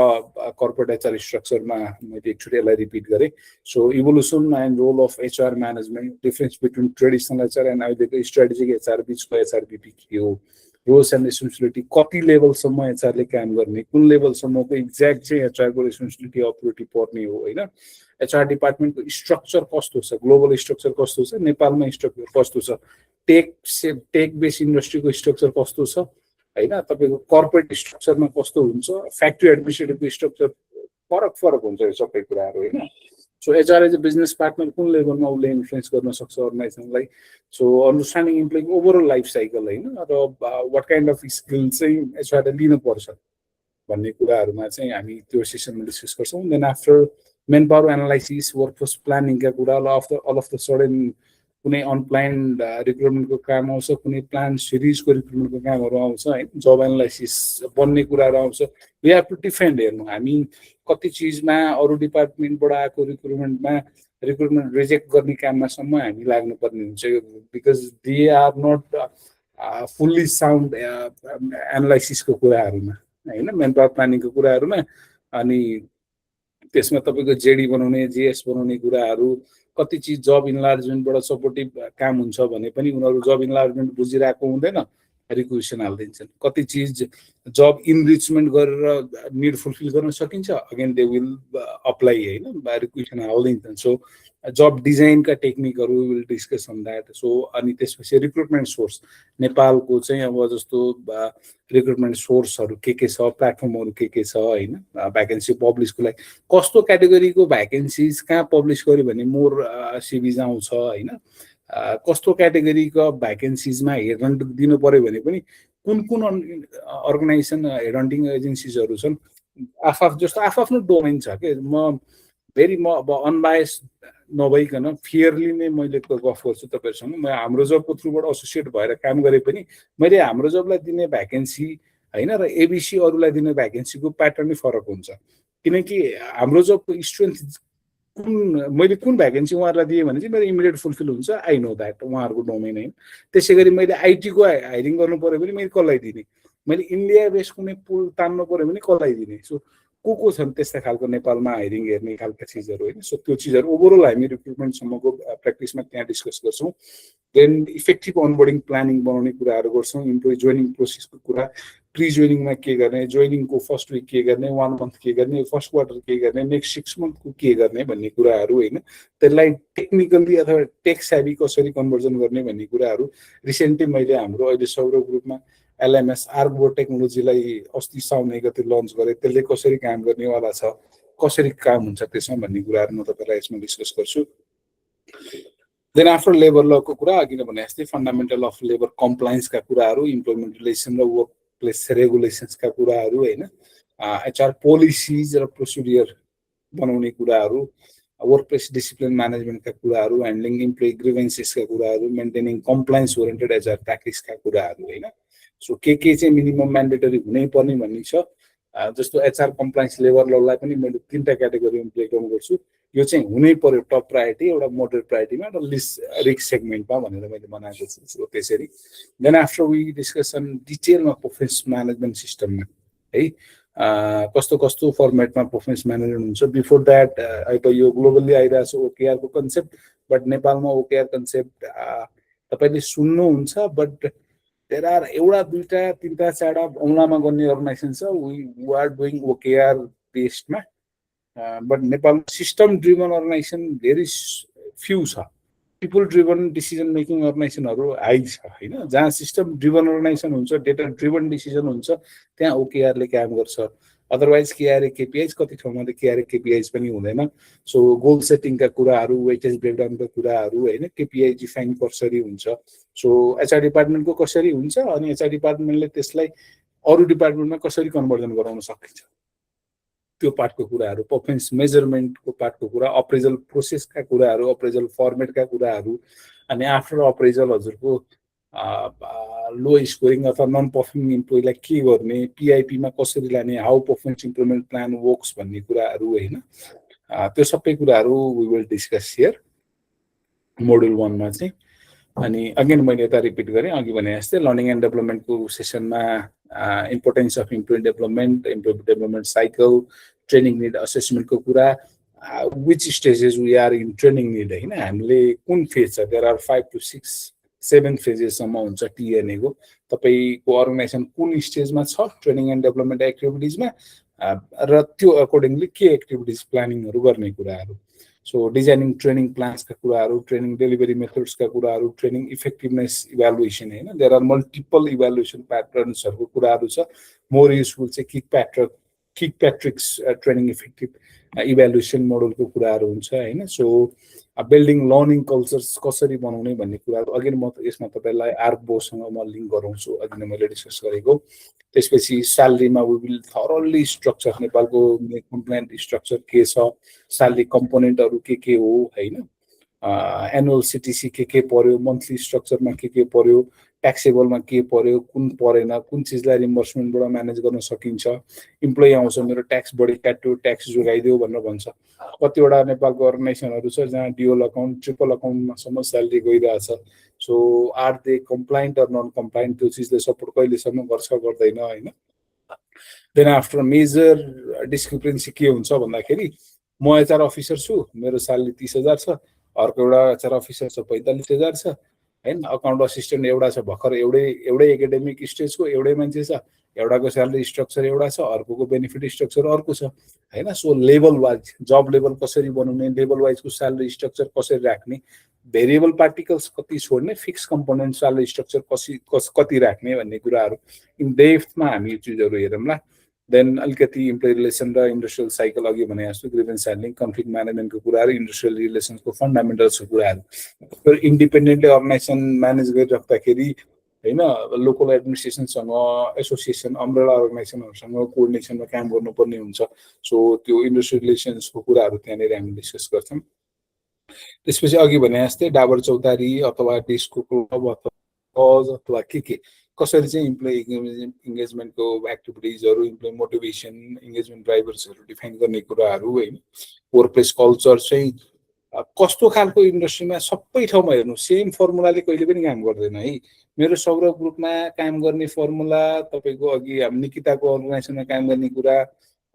कर्पोरेट एचआर स्ट्रक्चरमा मैले एकचोटि यसलाई रिपिट गरेँ। So evolution and role of HR management, difference between traditional HR and अहिलेको स्ट्राटेजिक एचआर बिचको एचआरबिपी के हो, रोल्स एन्ड रेस्पोन्सिबिलिटी, कति लेभलसम्म एचआरले काम गर्ने, कुन लेभलसम्मको एक्ज्याक्ट चाहिँ एचआरको रेस्पोन्सिबिलिटी अथोरिटी पर्ने हो होइन, एचआर डिपार्टमेन्टको स्ट्रक्चर कस्तो छ, ग्लोबल स्ट्रक्चर कस्तो छ, नेपालमा स्ट्रक्चर कस्तो छ, टेक बेस इन्डस्ट्रीको स्ट्रक्चर कस्तो छ होइन, तपाईँको कर्पोरेट स्ट्रक्चरमा कस्तो हुन्छ, फ्याक्ट्री एडमिनिस्ट्रेटिभको स्ट्रक्चर फरक हुन्छ यो सबै कुराहरू होइन। So HR as a business partner कुन लेभलमा उसले इन्फ्लुएन्स गर्न सक्छ अर्गनाइजेसनलाई। सो अन्डरस्ट्यान्डिङ इम्प्लोइको ओभरअल लाइफ साइकल होइन, र वाट काइन्ड अफ स्किल चाहिँ एचआरले लिनुपर्छ भन्ने कुराहरूमा चाहिँ हामी त्यो सेसनमा डिस्कस गर्छौँ। Then after manpower analysis, workforce प्लानिङका कुरा, अल अफ द सडन कुनै अनप्लान्ड रिक्रुटमेन्टको काम आउँछ, कुनै प्लान सिरिजको रिक्रुटमेन्टको कामहरू आउँछ होइन, जब एनालाइसिस बन्ने कुराहरू आउँछ। वी हेभ टु डिफेन्ड हेर्नु, हामी कति चिजमा अरू डिपार्टमेन्टबाट आएको रिक्रुटमेन्ट रिजेक्ट गर्ने काममासम्म हामी लाग्नुपर्ने हुन्छ, because they are not fully sound एनालाइसिसको कुराहरूमा होइन, मेन पावर प्लानिङको कुराहरूमा। अनि त्यसमा तपाईँको जेडी बनाउने, जेएस बनाउने कुराहरू, कति चिज जब इन्लार्जमेन्टबाट सपोर्टिभ काम हुन्छ भने पनि उनीहरू जब इन्लार्जमेन्ट बुझिरहेको हुँदैन, रिक्वेसन हालिदिन्छन्। कति चिज जब इनरिचमेन्ट गरेर निड फुलफिल गर्न सकिन्छ, अगेन दे विल अप्लाई होइन, रिक्वेसन हालिदिन्छन्। सो जब डिजाइनका टेक्निकहरू will discuss on that. So अनि त्यसपछि रिक्रुटमेन्ट सोर्स, नेपालको चाहिँ अब जस्तो रिक्रुटमेन्ट सोर्सहरू के छ, प्लेटफर्महरू के छ होइन, भ्याकेन्सी पब्लिसको लागि कस्तो क्याटेगोरीको भ्याकेन्सिज कहाँ पब्लिस गर्यो भने मोर सिभिज आउँछ होइन, कस्तो क्याटेगोरीको भ्याकेन्सिजमा हेड दिनु पर्यो भने पनि कुन कुन अर्गनाइजेसन हेड हन्टिङ एजेन्सिजहरू छन्, जस्तो आफ्नो डोमेन छ कि म अब अनबायस नभइकन फेयरली नै मैले गफ गर्छु तपाईँहरूसँग। म हाम्रो जबको थ्रुबाट एसोसिएट भएर काम गरे पनि मैले हाम्रो जबलाई दिने भ्याकेन्सी होइन र एबिसी अरूलाई दिने भ्याकेन्सीको प्याटर्नै फरक हुन्छ, किनकि हाम्रो जबको स्ट्रेन्थ मैले कुन भ्याकेन्सी उहाँहरूलाई दिएँ भने चाहिँ मेरो इमिडिएट फुलफिल हुन्छ, आई नो द्याट उहाँहरूको डोमेन होइन। त्यसै गरी मैले आइटीको हायरिङ गर्नु पऱ्यो भने मैले कसलाई दिने, मैले इन्डिया बेस कुनै पुल तान्नु पऱ्यो भने कसलाई दिने। सो को छन् त्यस्ता खालको नेपालमा हायरिङ हेर्ने खालका चिजहरू होइन। सो त्यो चिजहरू ओभरअल हामी रिक्रुटमेन्टसम्मको प्र्याक्टिसमा त्यहाँ डिस्कस गर्छौँ। देन इफेक्टिभ अनबोर्डिङ प्लानिङ बनाउने कुराहरू गर्छौँ, इम्प्लोइ जोइनिङ प्रोसेसको कुरा, प्रि जोइनिङमा के गर्ने, जोइनिङको फर्स्ट विक के गर्ने, 1 मन्थ के गर्ने, फर्स्ट क्वार्टर के गर्ने, नेक्स्ट 6 मन्थको के गर्ने भन्ने कुराहरू होइन, त्यसलाई टेक्निकल्ली अथवा टेक सेभी कसरी कन्भर्जन गर्ने भन्ने कुराहरू। रिसेन्टली मैले हाम्रो अहिले सौरभ ग्रुपमा एलएमएस आर्कबोर्ड टेक्नोलोजीलाई अस्ति साउन 1 गते लन्च गरेँ, त्यसले कसरी काम गर्नेवाला छ, कसरी काम हुन्छ त्यसमा भन्ने कुराहरू म तपाईँलाई यसमा डिस्कस गर्छु। देन आफ्टर लेबर लको कुरा, अघि नै भने जस्तै फन्डामेन्टल अफ लेबर कम्प्लायन्सका कुराहरू, इम्प्लोइमेन्ट रिलेसन र वर्क प्लेस रेगुलेसन्सका कुराहरू होइन, एचआर पोलिसिज र प्रोसिडियर बनाउने कुराहरू, वर्क प्लेस डिसिप्लिन म्यानेजमेन्टका कुराहरू, ह्यान्डलिङ इम्प्लोइ ग्रिभेन्सेसका कुराहरू, मेन्टेनिङ कम्प्लायन्स ओरिएन्टेड एचआर प्र्याक्टिसका कुराहरू होइन। सो के चाहिँ मिनिमम म्यान्डेटरी हुनै पर्ने भन्ने छ। जस्तो एचआर कम्प्लायन्स लेबर ललाई पनि मैले 3टा क्याटेगोरीमा ब्रेकडाउन गर्छु। यो चाहिँ हुनै पर्यो टप प्रायोरिटी, एउटा मोडरेट प्रायोरिटीमा र लिस्ट रिस्क सेगमेन्टमा भनेर मैले बनाएको छु। सो त्यसरी देन आफ्टर वी डिस्कसन डिटेलमा पर्फर्मेन्स म्यानेजमेन्ट सिस्टममा है कस्तो फर्मेटमा पर्फर्मेन्स म्यानेजमेन्ट हुन्छ। बिफोर द्याट अब यो ग्लोबल्ली आइरहेको छ ओकेआरको कन्सेप्ट, बट नेपालमा ओकेआर कन्सेप्ट तपाईँले सुन्नुहुन्छ, बट देयर आर एउटा 2टा 3टा 4टा औँलामा गर्ने अर्गनाइजेसन छ वी आर डुइङ ओकेआर बेस्डमा, बट नेपालमा system driven organization very few छ। पिपल ड्रिभन डिसिजन मेकिङ अर्गनाइजेसनहरू हाई छ होइन, जहाँ सिस्टम ड्रिभन अर्गनाइजेसन हुन्छ, डेटा ड्रिभन डिसिजन हुन्छ, त्यहाँ ओकेआरले काम गर्छ। अदरवाइज KRA KPIs कति ठाउँमा त KRA KPIs पनि हुँदैन। सो गोल सेटिङका कुराहरू, वेटेज ब्रेकडाउनका कुराहरू होइन, KPI डिफाइन कसरी हुन्छ, सो HR डिपार्टमेन्टको कसरी हुन्छ अनि HR डिपार्टमेन्टले त्यसलाई अरू डिपार्टमेन्टमा कसरी कन्भर्जन गराउन सकिन्छ, त्यो पार्टको कुराहरू, पर्फर्मेन्स मेजरमेन्टको पार्टको कुरा, अप्रेजल प्रोसेसका कुराहरू, अप्रेजल फर्मेटका कुराहरू, अनि आफ्टर अप्रेजल हजुरको लो स्कोरिङ अथवा नन पर्फर्मिङ इम्प्लोइलाई के गर्ने, PIP मा कसरी लाने, how performance improvement plan works भन्ने कुराहरू होइन, त्यो सबै कुराहरू we will discuss here module 1 मा चाहिँ। अनि अगेन मैले यता रिपिट गरेँ अघि भने जस्तै लर्निङ एन्ड डेभलपमेन्टको सेसनमा importance of employee development cycle, training need असेसमेन्टको कुरा, which stages we are in training need होइन, हामीले कुन फेज छ, देयर आर 5 to 6 7 फेजेससम्म हुन्छ TNA को, तपाईँको अर्गनाइजेसन कुन स्टेजमा छ ट्रेनिङ एन्ड डेभलपमेन्ट एक्टिभिटिजमा र त्यो अकर्डिङली के एक्टिभिटिज प्लानिङहरू गर्ने कुराहरू। सो डिजाइनिङ ट्रेनिङ प्लान्सका कुराहरू, ट्रेनिङ डेलिभरी मेथड्सका कुराहरू, ट्रेनिङ इफेक्टिभनेस इभ्यालुएसन होइन, देयर आर मल्टिपल इभ्यालुएसन प्याटर्न्सहरूको कुराहरू छ। मोर युजफुल चाहिँ किक प्याट्रिक्स ट्रेनिङ इफेक्टिभ इभ्यालुएसन मोडलको कुराहरू हुन्छ होइन। सो बिल्डिङ लर्निङ कल्चर्स कसरी बनाउने भन्ने कुराहरू अघि म यसमा तपाईँलाई आर्कबोसँग म लिङ्क गराउँछु, अघि नै मैले डिस्कस गरेको। त्यसपछि स्यालेरीमा वी विल थरली स्ट्रक्चर, नेपालको कम्प्लायन्ट स्ट्रक्चर के छ, स्यालेरी कम्पोनेन्टहरू के हो होइन, एनुअल CTC के पर्यो, मन्थली स्ट्रक्चरमा के पर्यो, ट्याक्सेबलमा के पर्यो, कुन परेन, कुन चिजलाई रिम्बर्समेन्टबाट म्यानेज गर्न सकिन्छ, इम्प्लोइ आउँछ मेरो ट्याक्स बढी काट्यो, ट्याक्स जोगाइदियो भनेर भन्छ। कतिवटा नेपालको अर्गनाइजेसनहरू छ जहाँ DL अकाउन्ट, ट्रिपल अकाउन्टमासम्म स्यालेरी गइरहेछ। So are they complaint or non complaint, त्यो चिजले सपोर्ट कहिलेसम्म गर्छ गर्दैन होइन। देन आफ्टर मेजर डिस्क्रिपेन्सी के हुन्छ भन्दाखेरि म HR अफिसर छु, मेरो स्यालेरी 30,000 छ, अर्को एउटा HR अफिसर छ 45,000 छ होइन, अकाउन्ट असिस्टेन्ट एउटा छ भर्खर एउटै एकाडेमिक स्टेजको एउटै मान्छे छ, एउटाको स्यालेरी स्ट्रक्चर एउटा छ, अर्कोको बेनिफिट स्ट्रक्चर अर्को छ होइन। सो लेभल वाइज जब लेभल कसरी बनाउने, लेभल वाइजको स्यालेरी स्ट्रक्चर कसरी राख्ने, भेरिएबल पार्टिकल्स कति छोड्ने, फिक्स कम्पोनेन्ट स्यालेरी स्ट्रक्चर कति राख्ने भन्ने कुराहरू इन डेप्थमा हामी यो चिजहरू हेरौँला। देन अलिकति इम्प्लोइ रिलेसन र इन्डस्ट्रियल साइकल अघि भने जस्तो ग्रिभेन्स ह्यान्डलिङ, कन्फ्लिक्ट म्यानेजमेन्टको कुराहरू, इन्डस्ट्रियल रिलेसन्सको फन्डामेन्टल्सको कुराहरू इन्डिपेन्डेन्टली अर्गनाइजेसन म्यानेज गरिराख्दाखेरि होइन, लोकल एडमिनिस्ट्रेसनसँग, एसोसिएसन, अम्ब्रेला अर्गनाइजेसनहरूसँग कोअर्डिनेसनमा काम गर्नुपर्ने हुन्छ। सो त्यो इन्डस्ट्रियल रिलेसन्सको कुराहरू त्यहाँनिर हामी डिस्कस गर्छौँ। त्यसपछि अघि भने जस्तै डाबर चौतारी अथवा डिस्को क्लब अथवा के कसरी चाहिँ इम्प्लोइ इङ्गेजमेन्टको एक्टिभिटिजहरू, इम्प्लोइ मोटिभेसन, इङ्गेजमेन्ट ड्राइभर्सहरू डिफाइन गर्ने कुराहरू होइन। वर्कप्लेस कल्चर चाहिँ कस्तो खालको इन्डस्ट्रीमा सबै ठाउँमा हेर्नु सेम फर्मुलाले कहिले पनि काम गर्दैन है। मेरो सौरभ ग्रुपमा काम गर्ने फर्मुला, तपाईँको अघि निकिताको अर्गनाइजेसनमा काम गर्ने कुरा,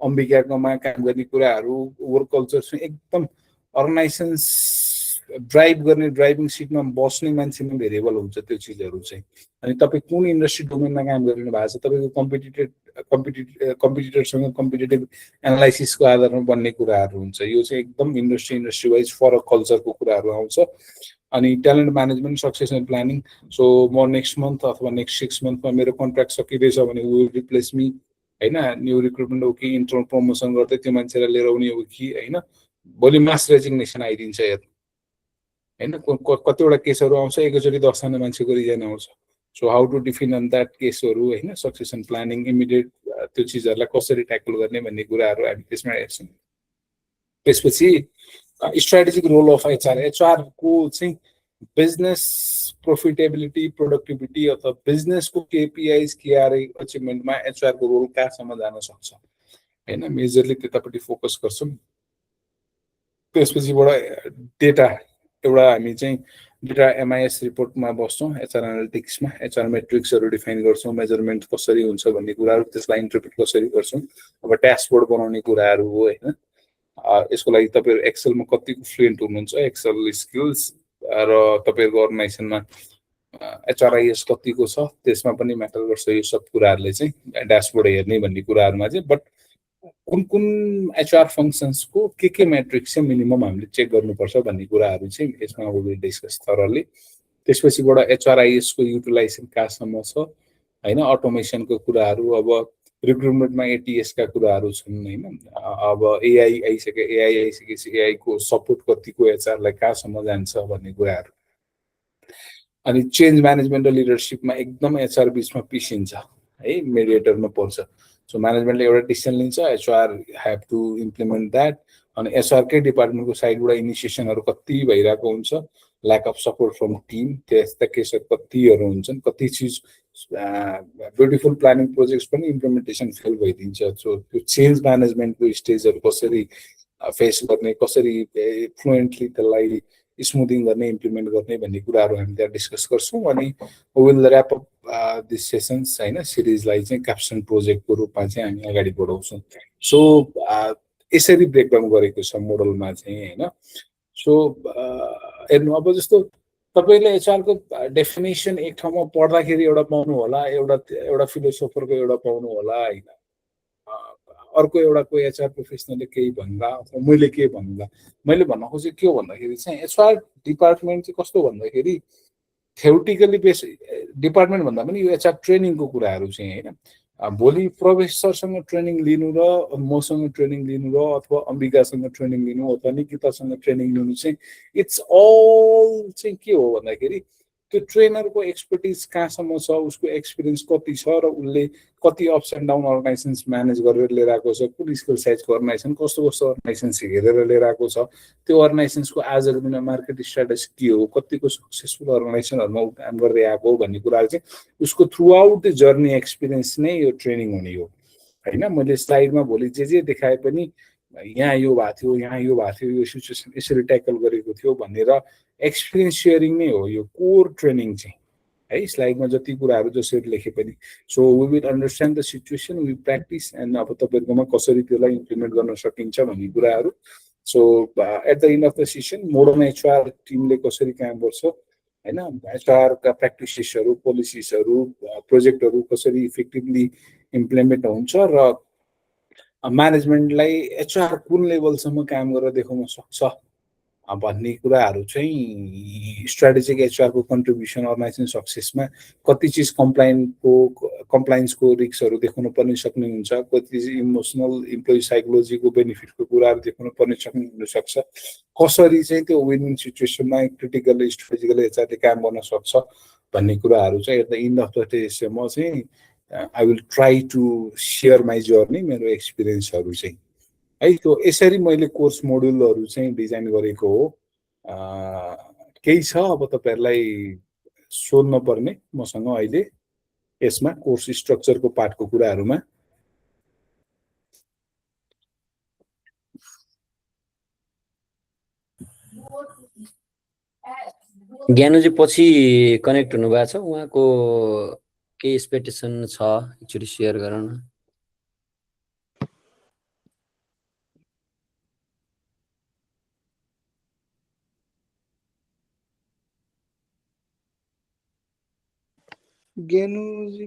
अम्बिकाकोमा काम गर्ने कुराहरू, वर्क कल्चर चाहिँ एकदम अर्गनाइजेसन्स ड्राइभ गर्ने ड्राइभिङ सिटमा बस्ने मान्छेमा भेरिएबल हुन्छ त्यो चिजहरू चाहिँ। अनि तपाईँ कुन इन्डस्ट्री डोमेनमा काम गरिरहनु भएको छ, तपाईँको कम्पिटिटरसँग कम्पिटेटिभ एनालाइसिसको आधारमा बन्ने कुराहरू हुन्छ। यो चाहिँ एकदम इन्डस्ट्री वाइज फरक कल्चरको कुराहरू आउँछ। अनि talent management, succession planning. So म नेक्स्ट मन्थ अथवा नेक्स्ट 6 मन्थमा मेरो कन्ट्र्याक्ट सकिँदैछ भने विल रिप्लेस मी होइन, न्यू रिक्रुटमेन्ट हो कि इन्टरनल प्रमोसन गर्दै त्यो मान्छेलाई लिएर आउने हो कि होइन, भोलि मास रेजिग्नेसन आइदिन्छ हेर्नु होइन। कतिवटा केसहरू आउँछ, एकैचोटि 10 जना मान्छेको रिजाइन आउँछ। So how to define on that केसहरू होइन, सक्सेसन प्लानिङ, इमिडिएट त्यो चिजहरूलाई कसरी ट्याकल गर्ने भन्ने कुराहरू हामी त्यसमा हेर्छौँ। त्यसपछि स्ट्राटेजिक रोल अफ HR को चाहिँ बिजनेस प्रोफिटेबिलिटी, प्रोडक्टिभिटी अथवा बिजनेसको KPIs KRA अचिभमेन्टमा HR को रोल कहाँसम्म जान सक्छ होइन, मेजरली त्यतापट्टि फोकस गर्छौँ। त्यसपछिबाट डेटा एउटा हामी चाहिँ डेटा MIS रिपोर्टमा बस्छौँ, HR एनालिटिक्समा HR मेट्रिक्सहरू डिफाइन गर्छौँ, मेजरमेन्ट कसरी हुन्छ भन्ने कुराहरू, त्यसलाई इन्टरप्रेट कसरी गर्छौँ। अब ड्यासबोर्ड बनाउने कुराहरू हो होइन। यसको लागि तपाईँहरू एक्सेलमा कतिको फ्लुएन्ट हुनुहुन्छ, एक्सेल स्किल्स र तपाईँहरूको अर्गनाइजेसनमा HRIS कतिको छ त्यसमा पनि म्याटर गर्छ। यो सब कुराहरूले चाहिँ ड्यासबोर्ड हेर्ने भन्ने कुराहरूमा चाहिँ बट कुन HR फङ्सन्सको के मेट्रिक्स चाहिँ मिनिमम हामीले चेक गर्नुपर्छ भन्ने कुराहरू चाहिँ यसमा विल डिस्कस थरली। त्यसपछिबाट HRIS को युटिलाइजेसन कहाँसम्म छ होइन, अटोमेसनको कुराहरू। अब रिक्रुटमेन्टमा एटीएस का कुराहरू छन् हैन। अब एआई आइसकेपछि एआई को सपोर्ट कतिको एचआरलाई कहाँसम्म जान्छ भन्ने कुराहरू। अनि चेन्ज म्यानेजमेन्ट र लिडरसिपमा एकदम एचआर बिचमा पिसिन्छ है, मेडिएटरमा पर्छ। सो म्यानेजमेन्टले एउटा डिसिसन लिन्छ, HR have to implement that. अनि एचआरकै डिपार्टमेन्टको साइडबाट इनिसिएसनहरू कति भइरहेको हुन्छ, lack of support from team, त्यस्ता केसहरू कतिहरू हुन्छन्। कति चिज ब्युटिफुल प्लानिङ प्रोजेक्ट्स पनि इम्प्लिमेन्टेसन फेल भइदिन्छ। सो त्यो चेन्ज म्यानेजमेन्टको स्टेजहरू कसरी फेस गर्ने, कसरी फ्लुएन्टली त्यसलाई स्मुथिङ गर्ने, इम्प्लिमेन्ट गर्ने भन्ने कुराहरू हामी त्यहाँ डिस्कस गर्छौँ। अनि will rap up this sessions हैन, सिरिजलाई चाहिँ क्याप्सन प्रोजेक्टको रूपमा चाहिँ हामी अगाडि बढाउँछौँ। सो यसरी ब्रेकडाउन गरेको छ मोडलमा चाहिँ हैन। सो हेर्नु, अब जस्तो तपाईले एचआरको डेफिनेसन एक ठाउँमा पढ्दाखेरि एउटा पाउनु होला, एउटा फिलोसोफरको एउटा पाउनु होला हैन, अर्को एउटा कोही एचआर प्रोफेसनलले केही भन्दा अथवा मैले के भन्दा। मैले भन्न खोजेको के हो भन्दाखेरि चाहिँ एचआर डिपार्टमेन्ट चाहिँ कस्तो भन्दाखेरि थ्योरिटिकली बेस डिपार्टमेन्ट भन्दा पनि यो एचआर ट्रेनिङको कुराहरू चाहिँ हैन। भोलि प्रोफेसरसँग ट्रेनिङ लिनु र मसँग ट्रेनिङ लिनु र अथवा अम्बिकासँग ट्रेनिङ लिनु अथवा निकितासँग ट्रेनिङ लिनु चाहिँ इट्स अल चाहिँ के हो भन्दाखेरि त्यो ट्रेनरको एक्सपर्टिज कहाँसम्म छ, उसको एक्सपिरियन्स कति छ र उसले कति ups and down organisations manage गरेर लिएर आएको छ, कुन स्किल साइजको अर्गनाइजेसन, कस्तो कस्तो अर्गनाइजेसन्स हेरेर लिएर आएको छ, त्यो अर्गनाइजेसन्सको आजको दिनमा मार्केट स्ट्राटेजी के हो, कतिको सक्सेसफुल अर्गनाइजेसनहरूमा ऊ काम गर्दै आएको हो भन्ने कुराहरू चाहिँ उसको through out the journey experience नै यो ट्रेनिङ हुने हो हैन। मैले स्लाइडमा भोलि जे देखाए पनि यहाँ यो भएको थियो, यहाँ यो भएको थियो, यो सिचुएसन यसरी ट्याकल गरेको थियो भनेर एक्सपिरियन्स सेयरिङ नै हो यो कोर ट्रेनिङ चाहिँ है। स्लाइडमा जति कुराहरू जसरी लेखे पनि। So we will understand the situation, we practice and अब तपाईँहरूकोमा कसरी त्यसलाई इम्प्लिमेन्ट गर्न सकिन्छ भन्ने कुराहरू। So at the end of the session modern HR टिमले कसरी काम गर्छ हैन, एचआरका प्र्याक्टिसेसहरू, पोलिसिसहरू, प्रोजेक्टहरू कसरी इफेक्टिभली इम्प्लिमेन्ट हुन्छ र म्यानेजमेन्टलाई एचआर कुन लेभलसम्म काम गरेर देखाउन सक्छ भन्ने कुराहरू चाहिँ स्ट्राटेजिक एचआरको कन्ट्रिब्युसन अर्गनाइजेसन सक्सेसमा कति चिज कम्प्लायन्सको रिस्कहरू देखाउन पर्ने सक्ने हुन्छ, कति चिज इमोसनल इम्प्लोइ साइकोलोजीको बेनिफिटको कुराहरू देखाउन पर्ने सक्ने हुनसक्छ, कसरी चाहिँ त्यो विन विन सिचुएसनमा क्रिटिकल स्ट्राटेजिकल एचआरले काम गर्न सक्छ भन्ने कुराहरू चाहिँ at the end of the day म चाहिँ I will try to share my journey, मेरो एक्सपिरियन्सहरू चाहिँ है। त्यो यसरी मैले कोर्स मोड्युलहरू चाहिँ डिजाइन गरेको हो। केही छ अब तपाईहरुलाई सोध्न पर्ने मसँग अहिले यसमा कोर्स स्ट्रक्चरको पार्टको कुराहरूमा? ज्ञानुजी पछि कनेक्ट हुनु भएको छ, उहाँको के एक्सपेक्टेसन छ एकचोटि शेयर गरौँ न। ज्ञानुजी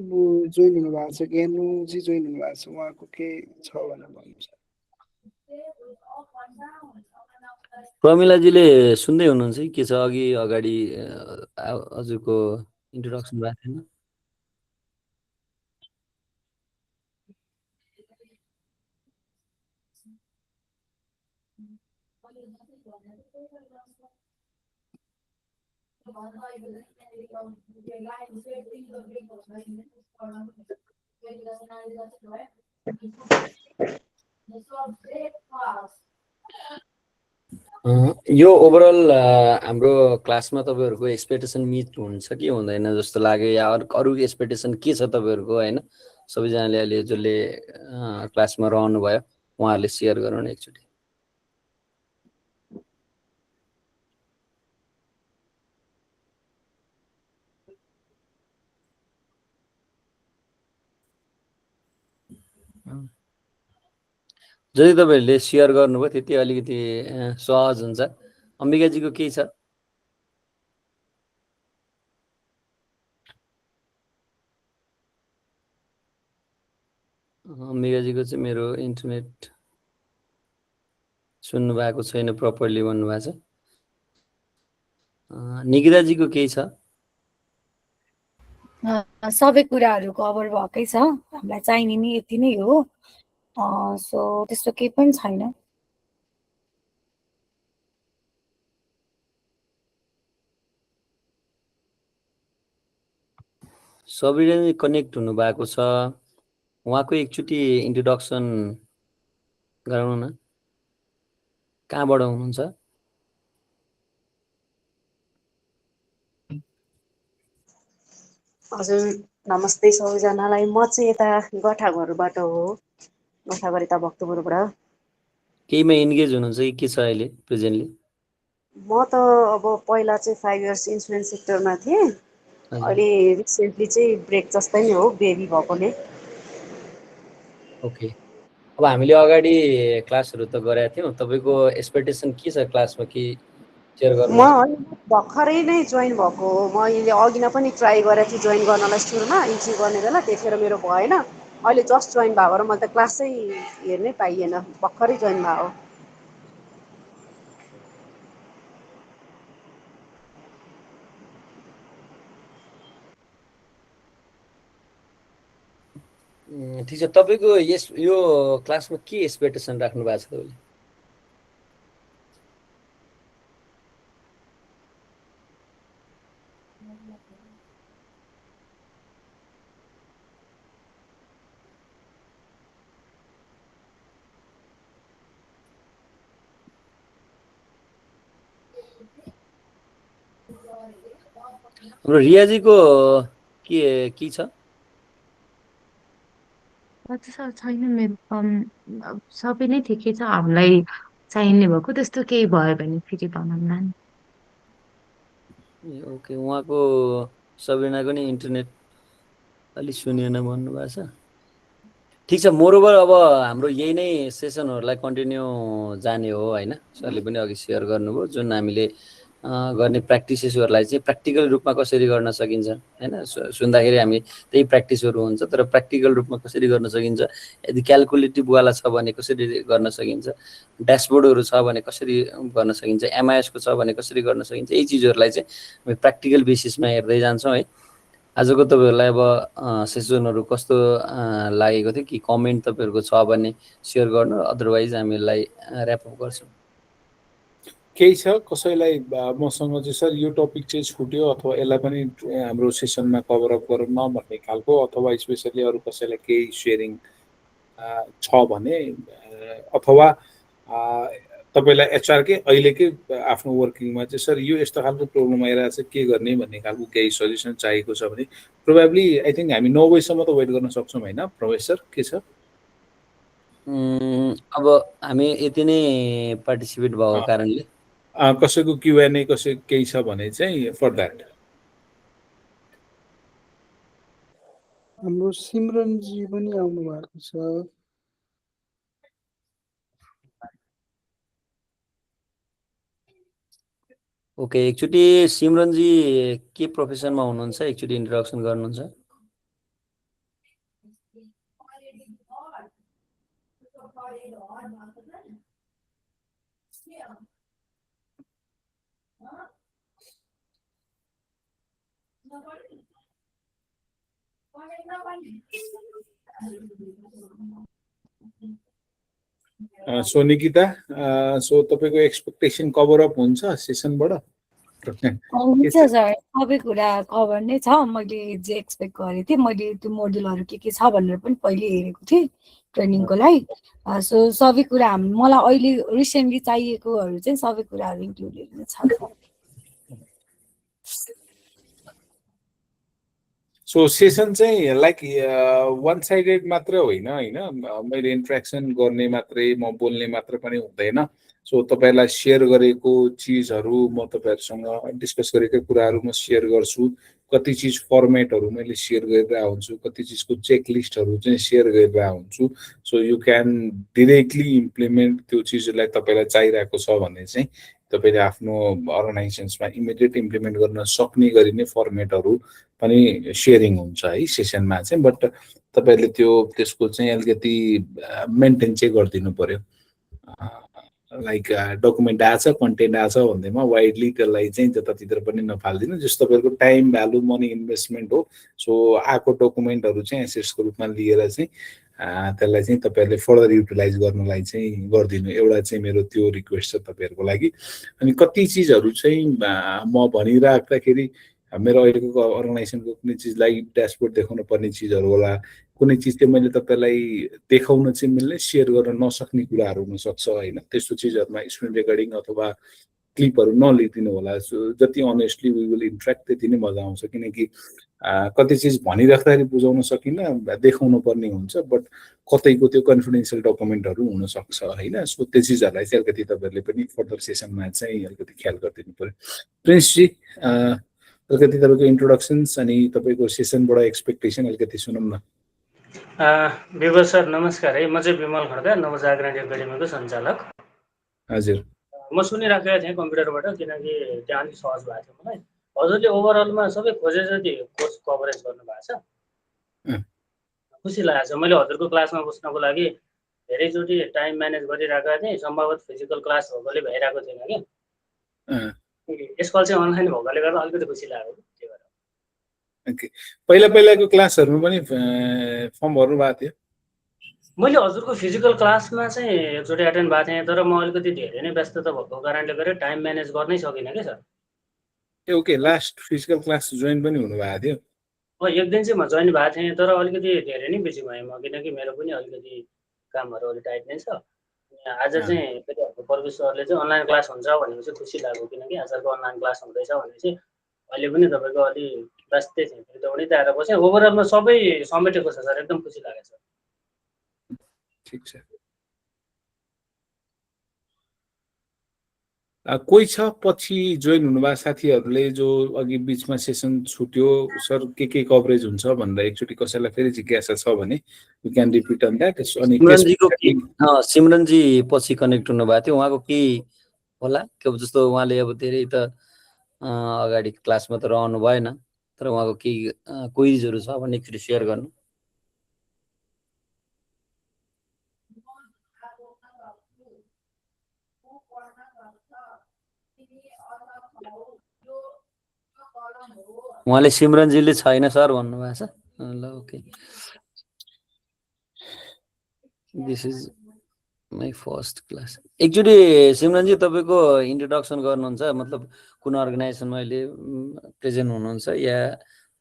जोइन हुनुभएको छ, ज्ञानुजी जोइन हुनुभएको छ, उहाँको के छ भनेर भन्नुहुन्छ? प्रमिलाजीले सुन्दै हुनुहुन्छ कि के छ? अघि अगाडि हजुरको इन्ट्रोडक्सन भएको थिएन। यो ओभरअल हाम्रो क्लासमा तपाईहरुको एक्सपेक्टेसन मिट हुन्छ कि हुँदैन जस्तो लाग्यो, या अरु एक्सपेक्टेसन के छ तपाईहरुको हैन? सबैजनाले अहिले जसले क्लासमा रहनु भयो उहाँहरूले शेयर गरौँ न एकचोटि। जति तपाईहरुले शेयर गर्नुभयो त्यति अलिकति सहज हुन्छ। अम्बिकाजीको के छ? अम्बिकाजीको चाहिँ मेरो इन्टरनेट सुन्नु भएको छैन, प्रपरली भन्नु भएको छ। निकिताजीको के छ? सबै कुराहरू कभर भएकै छ, हामीलाई चाहिने नि यति नै हो। सो त्यस्तो केही पनि छैन। सबैले नै कनेक्ट हुनु भएको छ, उहाँको एकचोटि इन्ट्रोडक्सन गराउनु न, कहाँबाट हुनुहुन्छ? हजुर नमस्ते सबैजनालाई। म चाहिँ यता गठाघरबाट हो, गठाघर यता भक्तपुरबाट। केहीमा इन्गेज हुनुहुन्छ कि के छ अहिले प्रेजेन्टली? म त अब पहिला चाहिँ 5 इयर्स इन्सुरेन्स सेक्टरमा थिएँ, अहिले रिसेन्टली चाहिँ ब्रेक जस्तै नै हो, बेबी भएकोले। ओके, अब हामीले अगाडि क्लासहरू त गरेका थियौँ, तपाईँको एक्सपेक्टेसन के छ क्लासमा, के सेयर म गर्नुहुन्छ? भर्खरै नै जोइन भएको हो। म अहिले अघि नै पनि ट्राई गरेको थिएँ जोइन गर्नलाई सुरुमा, इन्ट्री गर्ने बेला, त्यतिखेर मेरो भएन। अहिले जस्ट जोइन भएको र मैले त क्लासै हेर्नै पाइएन, भर्खरै जोइन भएको। ठिक छ, तपाईँको यो क्लासमा के एक्सपेक्टेसन राख्नु भएको छ तपाईँले? हाम्रो रियाजीको के छ? सर छैन मेरो, सबै नै ठिकै छ। हामीलाई चाहिने भएको त्यस्तो केही भयो भने फेरि भनौँला नि। ओके, उहाँको सबैजनाको नि इन्टरनेट अलिक सुनिएन भन्नुभएको छ। ठिक छ, मोरोबर अब हाम्रो यही नै सेसनहरूलाई कन्टिन्यू जाने हो होइन। सरले पनि अघि सेयर गर्नुभयो, जुन हामीले गर्ने प्र्याक्टिसेसहरूलाई चाहिँ प्र्याक्टिकल रूपमा कसरी गर्न सकिन्छ होइन। सुन्दाखेरि हामी त्यही प्र्याक्टिसहरू हुन्छ, तर प्र्याक्टिकल रूपमा कसरी गर्न सकिन्छ, यदि क्यालकुलेटिभवाला छ भने कसरी गर्न सकिन्छ, ड्यासबोर्डहरू छ भने कसरी गर्न सकिन्छ, एमआइएसको छ भने कसरी गर्न सकिन्छ, यही चिजहरूलाई चाहिँ हामी प्र्याक्टिकल बेसिसमा हेर्दै जान्छौँ है। आजको तपाईँहरूलाई अब सेसनहरू कस्तो लागेको थियो, कि कमेन्ट तपाईँहरूको छ भने सेयर गर्नु, अदरवाइज हामीलाई ऱ्यापअप गर्छौँ। केही छ कसैलाई मसँग चाहिँ सर यो टपिक चाहिँ छुट्यो अथवा यसलाई पनि हाम्रो सेसनमा कभर अप गरौँ न भन्ने खालको, अथवा स्पेसली अरू कसैलाई केही सेयरिङ छ भने, अथवा तपाईँलाई एचआरकै अहिलेकै आफ्नो वर्किङमा चाहिँ सर यो यस्तो खालको प्रब्लम आइरहेको छ, के गर्ने भन्ने खालको केही सजेसन चाहिएको छ भने प्रोबेबली आई थिङ्क हामी 9 बजीसम्म त वेट गर्न सक्छौँ होइन प्रवेश सर, के छ? अब हामी यति नै पार्टिसिपेट भएको कारणले कसैको क्युएनए कसै केही छ भने चाहिँ फर द्याट। हाम्रो सिमरनजी पनि आउनु भएको छ। ओके, एकचोटि सिमरनजी के प्रोफेसनमा हुनुहुन्छ, एकचोटि इन्ट्रोडक्सन गर्नुहुन्छ? सो निकिता, सो तपाईँको एक्सपेक्टेसन कभर अप हुन्छ सेसनबाट? हुन्छ सर, सबै कुरा कभर नै छ। मैले जे एक्सपेक्ट गरेको थिएँ, मैले त्यो मोड्युलहरू के छ भनेर पनि पहिले हेरेको थिएँ ट्रेनिङको लागि। सो सबै कुरा मलाई अहिले रिसेन्टली चाहिएकोहरू चाहिँ सबै कुराहरू इन्क्लुडेड नै छ। सो सेसन चाहिँ लाइक वान साइडेड मात्र होइन होइन, मैले इन्ट्रेक्सन गर्ने मात्रै, म बोल्ने मात्र पनि हुँदैन। सो तपाईँलाई सेयर गरेको चिजहरू, म तपाईँहरूसँग डिस्कस गरेकै कुराहरू म सेयर गर्छु। कति चिज फर्मेटहरू मैले सेयर गरिरहेको हुन्छु, कति चिजको चेकलिस्टहरू चाहिँ सेयर गरिरहेको हुन्छु। So you can directly implement त्यो चिजलाई तपाईँलाई चाहिरहेको छ भने चाहिँ तपाईँले आफ्नो अर्गनाइजेसन्समा इमिडिएट इम्प्लिमेन्ट गर्न सक्ने गरी नै फर्मेटहरू पनि सेयरिङ हुन्छ है सेसनमा चाहिँ। बट तपाईँले त्यसको चाहिँ अलिकति मेन्टेन चाहिँ गरिदिनु पर्यो। लाइक डकुमेन्ट आएछ कन्टेन्ट आएछ भन्दैमा वाइडली त्यसलाई चाहिँ त्यतातिर पनि नफालिदिनु, जस्तो तपाईँको टाइम भ्यालु मनी इन्भेस्टमेन्ट हो। सो आएको डकुमेन्टहरू चाहिँ एसेट्सको रूपमा लिएर चाहिँ त्यसलाई चाहिँ तपाईँहरूले फर्दर युटिलाइज गर्नलाई चाहिँ गरिदिनु, एउटा चाहिँ मेरो त्यो रिक्वेस्ट छ तपाईँहरूको लागि। अनि कति चिजहरू चाहिँ म भनिराख्दाखेरि मेरो अहिलेको अर्गनाइजेसनको कुनै चिजलाई ड्यासबोर्ड देखाउनु पर्ने चिजहरू होला, कुनै चिज चाहिँ मैले तपाईँलाई देखाउन चाहिँ मिल्ने सेयर गर्न नसक्ने कुराहरू हुनसक्छ होइन। त्यस्तो चिजहरूमा स्क्रिन रेकर्डिङ अथवा क्लिपहरू नलिदिनु होला। सो जति अनेस्टली वी विल इन्ट्र्याक्ट त्यति नै मजा आउँछ, किनकि कति चिज भनिराख्दाखेरि बुझाउन सकिन्न, देखाउनु पर्ने हुन्छ, बट कतैको त्यो कन्फिडेन्सियल डकुमेन्टहरू हुनसक्छ होइन। सो त्यो चिजहरूलाई चाहिँ अलिकति तपाईँहरूले पनि फर्दर सेसनमा चाहिँ अलिकति ख्याल गरिदिनु पऱ्यो। प्रिन्सजी अलिकति तपाईँको इन्ट्रोडक्सन्स अनि तपाईँको सेसनबाट एक्सपेक्टेसन अलिकति सुनौँ न। विभा सर नमस्कार है, म चाहिँ विमल खड्का, नवजागरण एकाडेमीको सञ्चालक। हजुर, म सुनिराखेको थिएँ कम्प्युटरबाट, किनकि त्यहाँ अलिक सहज भएको थियो मलाई। हजुरले ओभरअलमा सबै खोजे जति कोर्स कभरेज गर्नुभएको छ, खुसी लागेको छ। मैले हजुरको क्लासमा बस्नको लागि धेरैचोटि टाइम म्यानेज गरिरहेको थिएँ, सम्भवतः फिजिकल क्लास भएकोले भइरहेको थिएन कि यसपालि चाहिँ अनलाइन भएकोले गर्दा अलिकति खुसी लाग्यो। त्यही भएर पहिलाको क्लासहरूमा पनि फर्म भर्नु भएको थियो? मैले हजुरको फिजिकल क्लासमा चाहिँ एकचोटि एटेन्ड भएको थिएँ, तर म अलिकति धेरै नै व्यस्तता भएको कारणले गर्दा टाइम म्यानेज गर्नै सकिनँ कि सर। ए okay, last physical class join पनि हुनुभएको थियो? एक दिन चाहिँ म जोइन भएको थिएँ, तर अलिकति धेरै नै बिजी भएँ म, किनकि मेरो पनि अलिकति कामहरू अलिक टाइट नै छ। आज चाहिँ फेरि हाम्रो प्रवेश सरले चाहिँ अनलाइन क्लास हुन्छ भनेपछि खुसी लाग्यो, किनकि आजको अनलाइन क्लास हुँदैछ भनेपछि अहिले पनि तपाईँको अलि व्यस्तै थिएँ, फेरि दौडी आएर बसेँ। ओभरअलमा सबै समेटेको छ सर, एकदम खुसी लागेको छ। ठिक छ। कोही छ पछि जोइन हुनुभएको साथीहरूले जो अघि बिचमा सेसन छुट्यो, सर के कभरेज हुन्छ भनेर एकचोटि कसैलाई फेरि जिज्ञासा छ भने you can repeat on that. अनि सिमरनजी पछि कनेक्ट हुनुभएको थियो, उहाँको के होला के जस्तो, उहाँले अब धेरै त अगाडि क्लासमा त रहनु भएन, तर उहाँको के क्वेरिजहरू छ भने एकचोटि सेयर गर्नु। उहाँले सिमरनजीले छैन सर भन्नुभएको छ। ल okay, this is my first class. एकचोटि सिमरनजी तपाईँको इन्ट्रोडक्सन गर्नुहुन्छ, मतलब कुन अर्गनाइजेसनमा अहिले प्रेजेन्ट हुनुहुन्छ या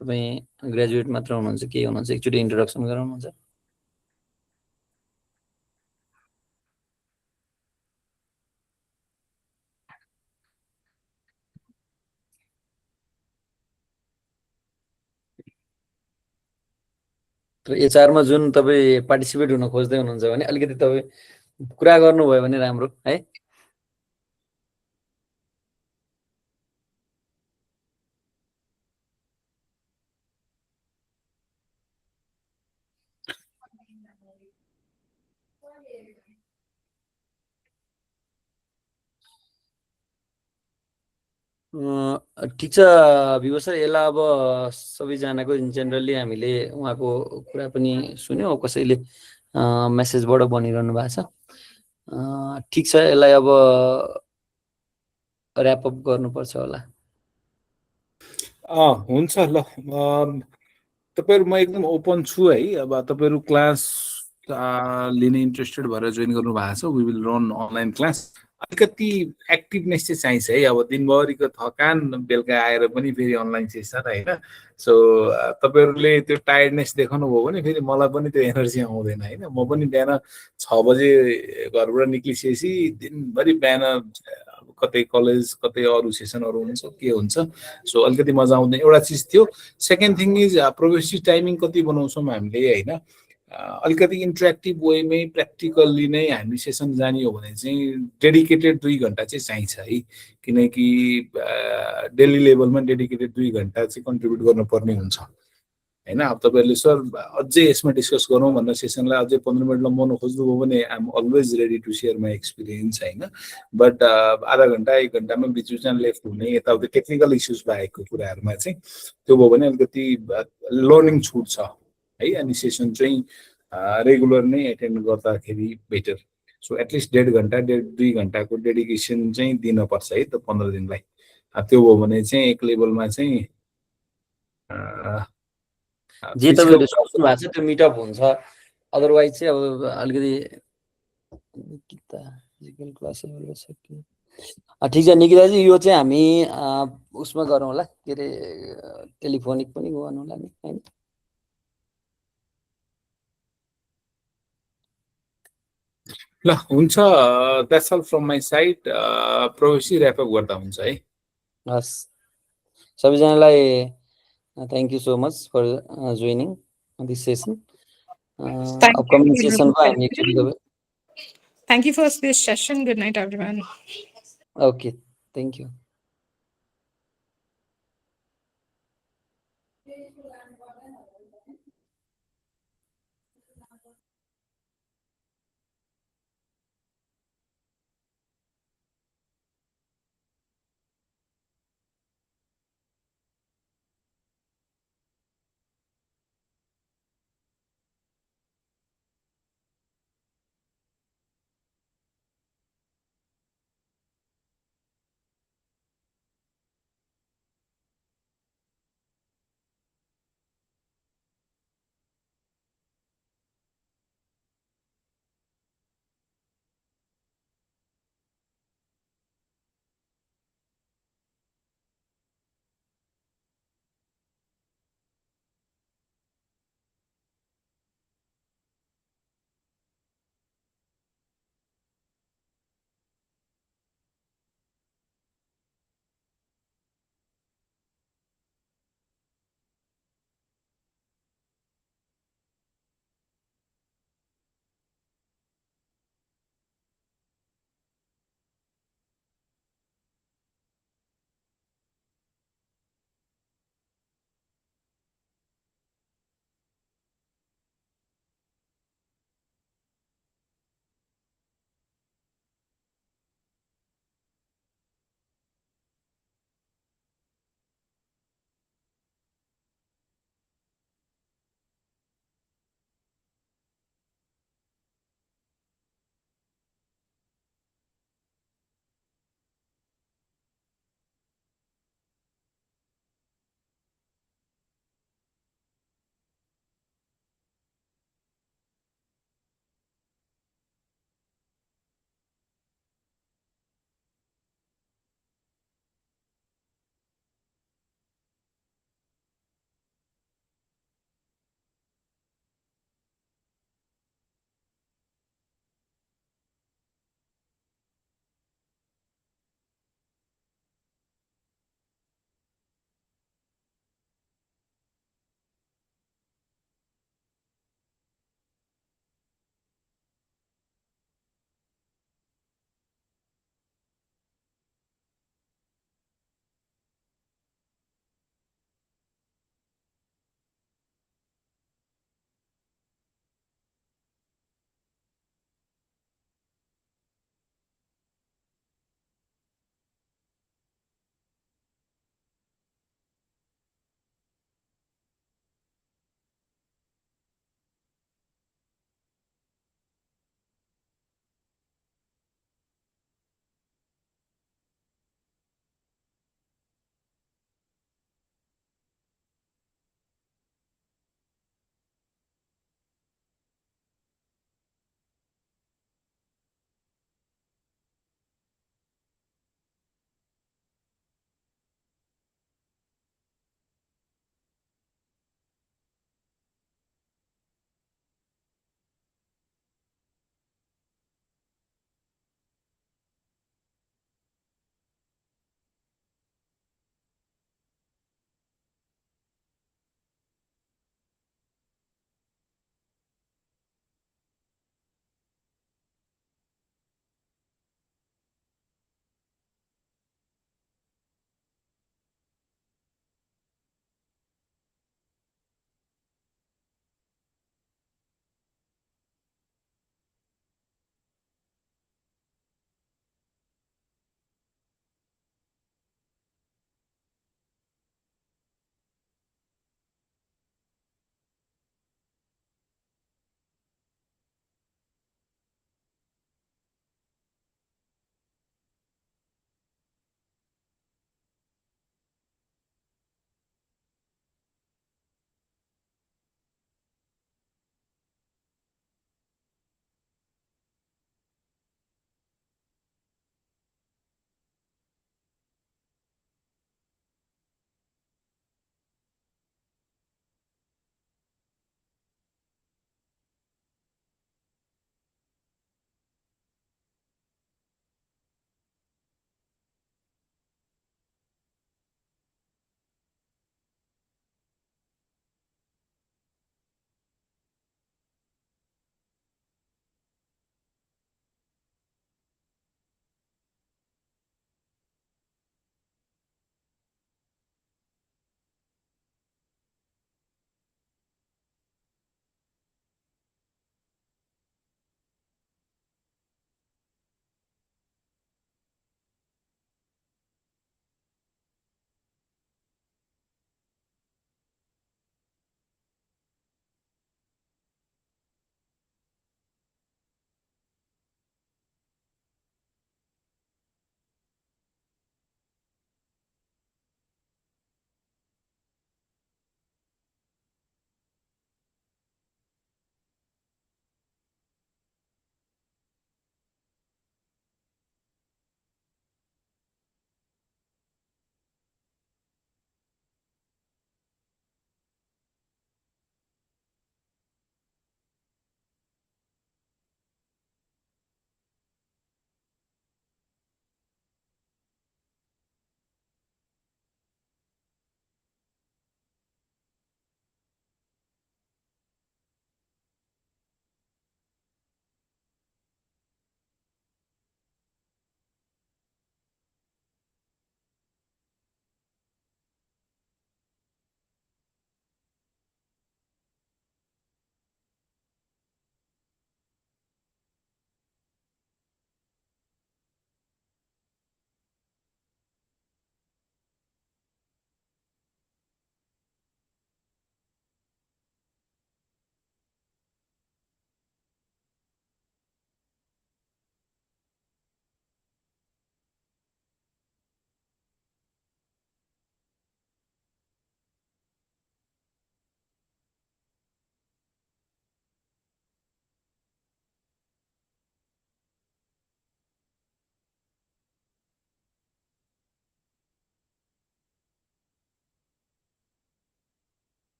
तपाईँ ग्रेजुएट मात्र हुनुहुन्छ, के हुनुहुन्छ, एकचोटि इन्ट्रोडक्सन गराउनुहुन्छ। एचआरमा जुन तपाईँ पार्टिसिपेट हुन खोज्दै हुनुहुन्छ भने अलिकति तपाईँ कुरा गर्नुभयो भने राम्रो है। ठिक छ विभा सर, यसलाई अब सबैजनाको जेनरली हामीले उहाँको कुरा पनि सुन्यौँ, कसैले मेसेजबाट भनिरहनु भएको छ। ठिक छ, यसलाई अब ऱ्यापअप गर्नुपर्छ होला। हुन्छ ल, तपाईँहरू म एकदम ओपन छु है। अब तपाईँहरू क्लास लिने इन्ट्रेस्टेड भएर जोइन गर्नु भएको छ, we will run online class. अलिकति एक्टिभनेस चाहिँ चाहिन्छ है। अब दिनभरिको थकान बेलुका आएर पनि फेरि अनलाइन सेसन होइन। सो तपाईँहरूले त्यो टायर्डनेस देखाउनु भयो भने फेरि मलाई पनि त्यो एनर्जी आउँदैन होइन। म पनि बिहान 6 बजे घरबाट निक्लिसकेपछि दिनभरि बिहान कतै कलेज कतै अरू सेसनहरू हुन्छ के हुन्छ, सो अलिकति मजा आउँदैन, एउटा चिज थियो। Second thing is progressive timing कति बनाउँछौँ हामीले होइन, अलिकति इन्टरेक्टिभ वेमै प्र्याक्टिकल्ली नै हामी सेसन जाने हो भने चाहिँ डेडिकेटेड 2 घन्टा चाहिँ चाहिन्छ है। किनकि डेली लेभलमा डेडिकेटेड 2 घन्टा चाहिँ कन्ट्रिब्युट गर्नुपर्ने हुन्छ होइन। अब तपाईँहरूले सर अझै यसमा डिस्कस गरौँ भनेर सेसनलाई अझै 15 मिनट लम्बाउनु खोज्नुभयो भने I am always ready to share my experience होइन। बट आधा घन्टा 1 घन्टामा बिचमा लेफ्ट हुने यताउति टेक्निकल इस्युज भएको कुराहरूमा चाहिँ त्यो भयो भने अलिकति लर्निङ छुट्छ है। अनि सेसन चाहिँ रेगुलर नै एटेन्ड गर्दाखेरि बेटर। सो एटलिस्ट 1.5 घन्टा 2 घन्टाको डेडिकेसन चाहिँ दिनपर्छ है त 15 दिनलाई। त्यो हो भने चाहिँ एक लेभलमा चाहिँ जे फिजिकल तपाईँहरूले सोच्नु भएको छ त्यो मिटअप हुन्छ। अदरवाइज चाहिँ अब अलिकति फिजिकल क्लास ठिक छ निकिताजी, यो चाहिँ हामी उसमा गरौँ होला, के अरे टेलिफोनिक पनि गर्नु होला नि होइन। ल हुन्छ, that's all from my side. प्रोफेसी ऱ्यापअप गर्दा हुन्छ है। हस्, सबैजनालाई thank you so much for joining this session. Upcoming सेसनको हामी एकचोटि तपाईँ Thank you for this session. Good night, everyone. Okay, thank you.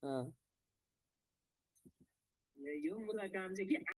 अँ। यो मुला काम चाहिँ के